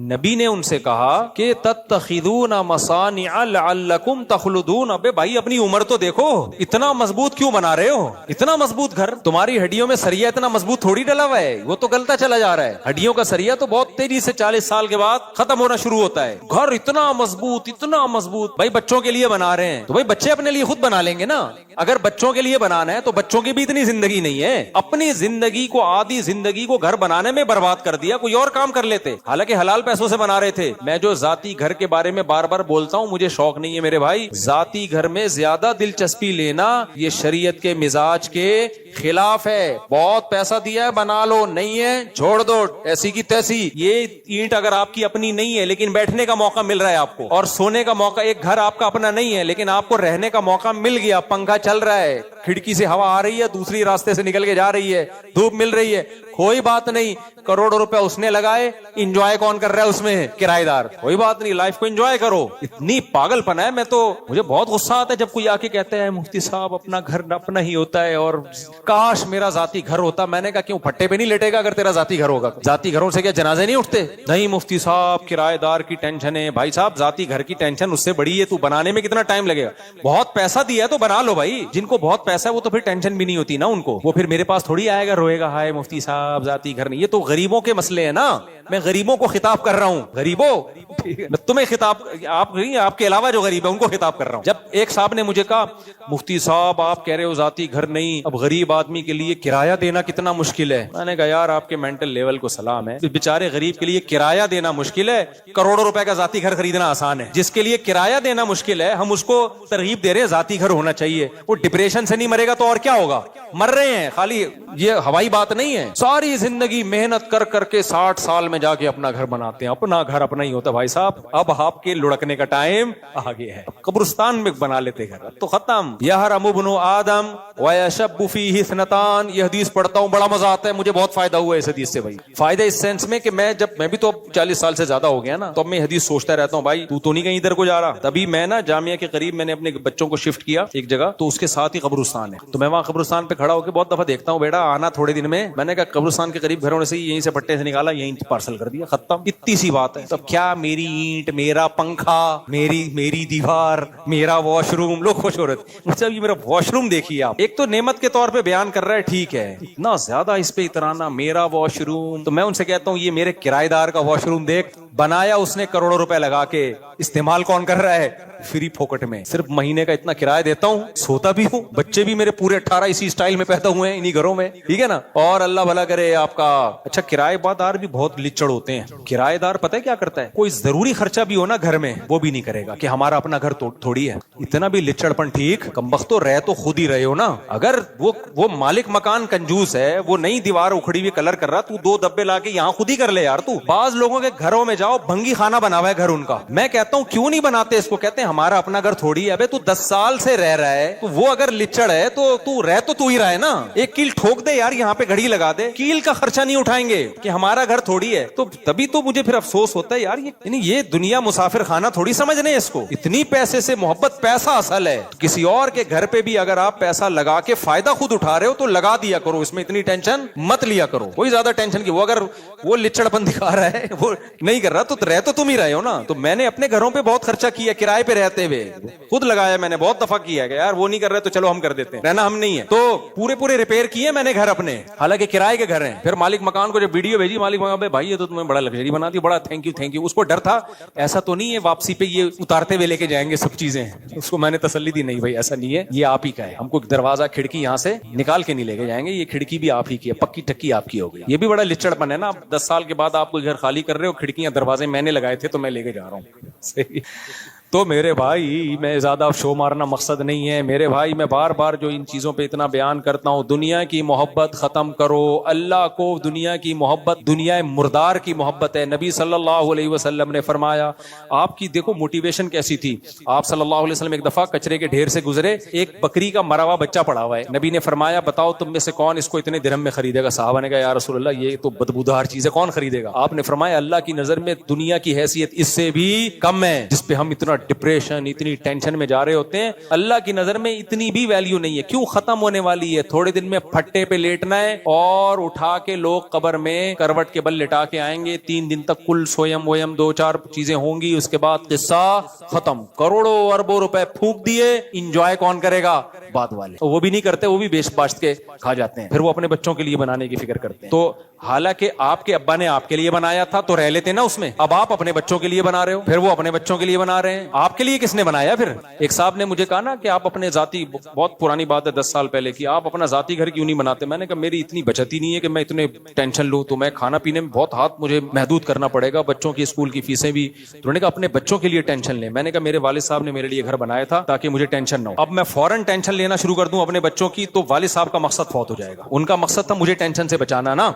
نبی نے ان سے کہا کہ تتخذون مصانع لعلکم تخلدون. ابے بھائی اپنی عمر تو دیکھو, اتنا مضبوط کیوں بنا رہے ہو؟ اتنا مضبوط گھر, تمہاری ہڈیوں میں سریا اتنا مضبوط تھوڑی ڈلا ہوا ہے, وہ تو گلتا چلا جا رہا ہے. ہڈیوں کا سریا تو بہت تیزی سے 40 سال کے بعد ختم ہونا شروع ہوتا ہے. گھر اتنا مضبوط بھائی بچوں کے لیے بنا رہے ہیں تو بھائی بچے اپنے لیے خود بنا لیں گے نا. اگر بچوں کے لیے بنانا ہے تو بچوں کی بھی اتنی زندگی نہیں ہے. اپنی زندگی کو, آدھی زندگی کو گھر بنانے میں برباد کر دیا, کوئی اور کام کر لیتے. حالانکہ حلال پیسوں سے بنا رہے تھے. میں جو ذاتی گھر کے بارے میں بار بار بولتا ہوں, مجھے شوق نہیں ہے میرے بھائی ذاتی گھر میں زیادہ دلچسپی لینا. یہ شریعت کے مزاج کے خلاف ہے. بہت پیسہ دیا ہے بنا لو, نہیں ہے چھوڑ دو ایسی کی تیسی. یہ اینٹ اگر آپ کی اپنی نہیں ہے لیکن بیٹھنے کا موقع مل رہا ہے آپ کو, اور سونے کا موقع, ایک گھر آپ کا اپنا نہیں ہے لیکن آپ کو رہنے کا موقع مل گیا, پنکھا چل رہا ہے, کھڑکی سے ہوا آ رہی ہے, دوسری راستے سے نکل کے جا رہی ہے, دھوپ مل رہی ہے, کوئی بات نہیں. کروڑوں روپے اس نے لگائے, انجوائے کون کر رہا ہے اس میں؟ کرایہ دار. کوئی بات نہیں, لائف کو انجوائے کرو. اتنی پاگل پنا ہے. میں تو مجھے بہت غصہ آتا ہے جب کوئی آ کے کہتا ہے مفتی صاحب اپنا گھر اپنا ہی ہوتا ہے اور کاش میرا ذاتی گھر ہوتا. میں نے کہا کیوں, پھٹے پہ نہیں لیٹے گا اگر تیرا ذاتی گھر ہوگا؟ ذاتی گھروں سے کیا جنازے نہیں اٹھتے؟ نہیں مفتی صاحب کرایہ دار کی ٹینشن ہے. بھائی صاحب ذاتی گھر کی ٹینشن اس سے بڑی ہے. تو بنانے میں کتنا ٹائم لگے گا؟ بہت پیسہ دیا ہے تو بنا لو بھائی. جن کو بہت پیسہ ہے وہ تو پھر ٹینشن بھی نہیں ہوتی نا ان کو. وہ پھر میرے پاس تھوڑی آئے گا روئے گا ہائے مفتی صاحب ذاتی گھر نہیں. یہ تو غریبوں کے مسئلے ہیں نا. میں غریبوں کو خطاب کر رہا ہوں. غریبوں, تمہیں خطاب, آپ کے علاوہ جو غریب ہے ان کو خطاب کر رہا ہوں. جب ایک صاحب نے مجھے کہا مفتی صاحب آپ کہہ رہے ہو ذاتی گھر نہیں, اب غریب آدمی کے لیے کرایہ دینا کتنا مشکل ہے. میں نے کہا یار آپ کے مینٹل لیول کو سلام ہے. بیچارے غریب کے لیے کرایہ دینا مشکل ہے, کروڑوں روپے کا ذاتی گھر خریدنا آسان ہے. جس کے لیے کرایہ دینا مشکل ہے ہم اس کو ترغیب دے رہے ہیں ذاتی گھر ہونا چاہیے. وہ ڈپریشن سے نہیں مرے گا تو اور کیا ہوگا؟ مر رہے ہیں خالی. یہ ہوائی بات نہیں ہے. ساری زندگی محنت کر کر کے 60 سال میں جا کے اپنا گھر بناتے ہیں. اپنا گھر اپنا ہی ہوتا بھائی صاحب. اب آپ کے لڑکنے کا ٹائم آ گیا ہے. قبرستان میں بنا لیتے گھر تو ختم. یحرم ابن آدم ویشب فیہ اثنتان. یہ حدیث پڑھتا ہوں بڑا مزہ آتا ہے, مجھے بہت فائدہ ہوا ہے اس حدیث سے بھائی. فائدہ اس سینس میں کہ میں بھی تو 40 سال سے زیادہ ہو گیا نا, تو اب میں حدیث سوچتا رہتا ہوں بھائی تو نہیں کہیں ادھر کو جا رہا. تبھی میں نا جامعہ کے قریب میں نے اپنے بچوں کو شفٹ کیا ایک جگہ, تو اس کے ساتھ ہی قبرستان ہے. تو میں وہاں قبرستان پہ کھڑا ہو کے بہت دفعہ دیکھتا ہوں بیٹا آنا تھوڑے دن میں. میں نے کہا قبرستان کے قریب گھر ہونے سے یہیں سے پٹے سے نکالا, یہیں پارسل کر دیا, ختم. اتنی سی بات ہے. تب کیا میری اینٹ, میرا پنکھا, میری دیوار, میرا واش روم, لوگ خوش ہو رہے تھے. مجھ سے یہ میرا واش روم دیکھیے آپ. ایک تو نعمت کے طور پہ بیان کر رہا ہے ٹھیک ہے, اتنا زیادہ اس پہ اترانا میرا واش روم. تو میں ان سے کہتا ہوں یہ میرے کرایہ دار کا واش روم دیکھ, بنایا اس نے کروڑوں روپے لگا کے, استعمال کون کر رہا ہے؟ فری پھوکٹ میں. صرف مہینے کا اتنا کرایہ دیتا ہوں, سوتا بھی ہوں, بچے بھی میرے پورے 18 اسی اسٹائل میں پیدا ہوئے ہیں انہی گھروں میں, ٹھیک ہے نا. اور اللہ بھلا کرے آپ کا. اچھا کرایہ دار بھی بہت لچڑ ہوتے ہیں. کرایہ دار پتہ ہے کیا کرتا ہے؟ کوئی ضروری خرچہ بھی ہو نا گھر میں وہ بھی نہیں کرے گا کہ ہمارا اپنا گھر تھوڑی ہے. اتنا بھی لچڑ پن ٹھیک, کمبختو رہ تو خود ہی رہے ہو نا. اگر وہ مالک مکان کنجوس ہے, وہ نئی دیوار اکھڑی ہوئی کلر کر رہا, تو 2 ڈبے لا کے یہاں خود ہی کر لے یار. تو بعض لوگوں کے گھروں میں جاؤ بھنگی خانہ بنا ہوا ہے گھر ان کا. میں کہتا ہوں کیوں نہیں بناتے اس کو؟ کہتے ہیں ہمارا اپنا گھر تھوڑی ہے. ابے تو 10 سال سے رہ رہا ہے, تو وہ اگر لچڑ ہے تو رہ تو ہی رہا ہے نا. ایک کیل ٹھوک دے یار, یہاں پہ گھڑی لگا دے, کیل کا خرچہ نہیں اٹھائیں گے کہ ہمارا گھر تھوڑی ہے. تو تبھی تو مجھے پھر افسوس ہوتا ہے یار, یہ دنیا مسافر خانہ تھوڑی سمجھ رہے ہیں اس کو. اتنی پیسے سے محبت, پیسہ اصل ہے. کسی اور کے گھر پہ بھی اگر آپ پیسہ لگا کے فائدہ خود اٹھا رہے ہو تو لگا دیا کرو, اس میں اتنی ٹینشن مت لیا کرو. کوئی زیادہ ٹینشن کی, وہ اگر وہ لچڑ پن دکھا رہا ہے, وہ نہیں کر رہا, تو رہ تو تم ہی رہے ہو نا. تو میں نے اپنے گھروں پہ بہت خرچہ کیا, کرائے پہ رہتے ہوئے خود لگایا. میں نے بہت دفعہ کیا کہ یار وہ نہیں کر رہے تو چلو ہم کر دیتے ہیں, رہنا ہم نہیں ہے. تو پورے ریپیئر کیے میں نے گھر اپنے, حالانکہ کرائے کے گھر ہیں. پھر مالک مکان کو جب ویڈیو بھیجی, مالک مکان بھائی یہ تو تمہیں بڑا لگژری بنا دی, بڑا تھینک یو. اس کو ڈر تھا ایسا تو نہیں ہے واپسی پہ یہ اتارتے ہوئے لے کے جائیں گے سب چیزیں. اس کو میں نے تسلی دی, نہیں بھائی ایسا نہیں ہے, یہ آپ ہی کا ہے. ہم کو دروازہ کھڑکی یہاں سے نکال کے نہیں لے کے جائیں گے, یہ کھڑکی بھی آپ ہی کی ہے, پکی ٹکی آپ کی ہو گئی. یہ بھی بڑا لچڑ پن ہے نا. 10 سال کے بعد آپ کوئی گھر خالی کر رہے ہو, کھڑکیاں دروازے میں نے لگائے تھے تو میں لے کے جا رہا ہوں. تو میرے بھائی میں زیادہ شو مارنا مقصد نہیں ہے میرے بھائی. میں بار بار جو ان چیزوں پہ اتنا بیان کرتا ہوں, دنیا کی محبت ختم کرو. اللہ کو دنیا کی محبت دنیا مردار کی محبت ہے. نبی صلی اللہ علیہ وسلم نے فرمایا, آپ کی دیکھو موٹیویشن کیسی تھی. آپ صلی اللہ علیہ وسلم ایک دفعہ کچرے کے ڈھیر سے گزرے, ایک بکری کا مرا ہوا بچہ پڑا ہوا ہے. نبی نے فرمایا بتاؤ تم میں سے کون اس کو اتنے درہم میں خریدے گا؟ صحابہ نے کہا یا رسول اللہ یہ تو بدبودار چیز ہے, کون خریدے گا؟ آپ نے فرمایا اللہ کی نظر میں دنیا کی حیثیت اس سے بھی کم ہے جس پہ ہم اتنا ڈپریشن, اتنی ٹینشن میں جا رہے ہوتے ہیں. اللہ کی نظر میں اتنی بھی ویلیو نہیں ہے. کیوں؟ ختم ہونے والی ہے. تھوڑے دن میں پھٹے پہ لیٹنا ہے اور اٹھا کے لوگ قبر میں کروٹ کے بل لٹا کے آئیں گے. 3 دن تک کل سویم ویم 2-4 چیزیں ہوں گی. اس کے بعد قصہ ختم. کروڑوں اربوں روپے پھونک دیے. انجوائے کون کرے گا؟ بعد والے. وہ بھی نہیں کرتے, وہ بھی بیچ باشت کے کھا جاتے ہیں. پھر وہ اپنے بچوں کے لیے بنانے کی فکر کرتے ہیں. تو حالانکہ آپ کے ابا نے آپ کے لیے بنایا تھا تو رہ لیتے نا اس میں. اب آپ اپنے بچوں کے لیے بنا رہے ہو, پھر وہ اپنے بچوں کے لیے بنا رہے ہیں. آپ کے لیے کس نے بنایا پھر؟ ایک صاحب نے مجھے کہا نا کہ آپ اپنے ذاتی, بہت پرانی بات ہے 10 سال پہلے کی, آپ اپنا ذاتی گھر کیوں نہیں بناتے؟ میں نے کہا میری اتنی بچت ہی نہیں ہے کہ میں اتنے ٹینشن لوں, تو میں کھانا پینے میں بہت ہاتھ مجھے محدود کرنا پڑے گا, بچوں کی اسکول کی فیسیں بھی. تو انہوں نے کہا اپنے بچوں کے لیے ٹینشن لیں. میں نے کہا میرے والد صاحب نے میرے لیے گھر بنایا تھا تاکہ مجھے ٹینشن نہ ہو. اب میں فوراً ٹینشن لینا شروع کر دوں اپنے بچوں کی تو والد صاحب کا مقصد فوت ہو جائے گا. ان کا مقصد تھا مجھے ٹینشن سے بچانا نا.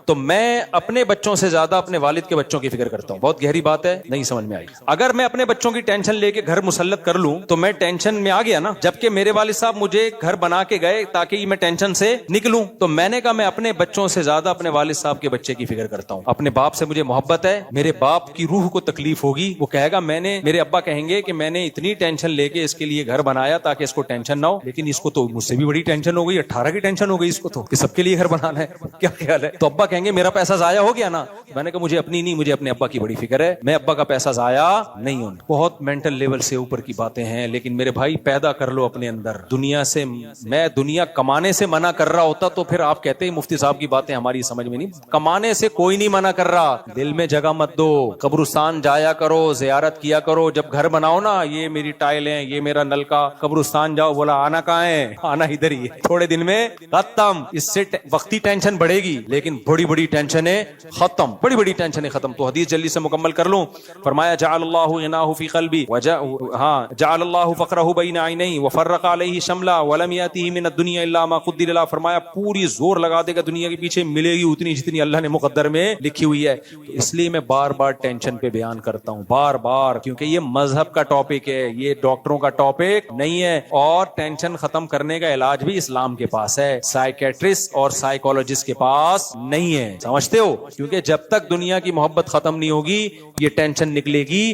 تو میں اپنے بچوں سے زیادہ اپنے والد کے بچوں کی فکر کرتا ہوں. بہت گہری بات ہے, نہیں سمجھ میں آئی. اگر میں اپنے بچوں کی ٹینشن لے کے گھر مسلط کر لوں تو میں ٹینشن میں آ گیا نا, جبکہ میرے والد صاحب مجھے گھر بنا کے گئے تاکہ میں ٹینشن سے نکلوں. تو میں نے کہا میں اپنے بچوں سے زیادہ اپنے والد صاحب کے بچے کی فکر کرتا ہوں. اپنے باپ سے مجھے محبت ہے, میرے باپ کی روح کو تکلیف ہوگی, وہ کہے گا میں نے, میرے ابا کہیں گے کہ میں نے اتنی ٹینشن لے کے اس کے لیے گھر بنایا تاکہ اس کو ٹینشن نہ ہو, لیکن اس کو تو مجھ سے بھی بڑی ٹینشن ہو گئی, 18 کی ٹینشن ہو گئی اس کو تو کہ سب کے لیے گھر بنانا ہے. کیا خیال ہے؟ تو ابا کہیں گے میرا پیسہ ضائع ہو گیا نا. میں نے کہا مجھے اپنی نہیں, مجھے اپنے ابا کی بڑی فکر ہے, میں ابا کا پیسہ ضائع نہیں ہوں. بہت مینٹل لیول سے اوپر کی باتیں ہیں, لیکن میرے بھائی پیدا کر لو اپنے اندر دنیا سے. میں دنیا کمانے سے منع کر رہا ہوتا تو پھر آپ کہتے ہیں مفتی صاحب کی باتیں ہماری سمجھ میں نہیں. کمانے سے کوئی نہیں منع کر رہا, دل میں جگہ مت دو, قبرستان جایا کرو, زیارت کیا کرو. جب گھر بناؤ نا, یہ میری ٹائل ہے, یہ میرا نل کا, قبرستان جاؤ, بولا آنا کہاں ہے؟ آنا ادھر ہی ہے. تھوڑے دن میں ختم. اس سے وقتی ٹینشن بڑھے گی لیکن بڑی بڑی ٹینشنیں ختم, بڑی بڑی ٹینشنیں ختم. تو حدیث جلدی سے مکمل کر لوں. فرمایا جعل اللہ غناہ فی قلبی جعل اللہ فقرہ بین عینیہ وفرق علیہ شملا ولم یاتہ من الدنیا الا ما قدر له. فرمایا پوری زور لگا دے گا دنیا کے پیچھے, ملے گی اتنی جتنی اللہ نے مقدر میں لکھی ہوئی ہے. تو اس لیے میں بار بار ٹینشن پہ بیان کرتا ہوں, بار بار, کیونکہ یہ مذہب کا ٹاپک ہے, یہ ڈاکٹروں کا ٹاپک نہیں ہے. اور ٹینشن ختم کرنے کا علاج بھی اسلام کے پاس ہے, سائیکیٹرسٹ اور سائیکولوجسٹ کے پاس نہیں ہے. سمجھتے ہو؟ کیونکہ جب تک دنیا کی محبت ختم نہیں ہوگی یہ ٹینشن نکلے گی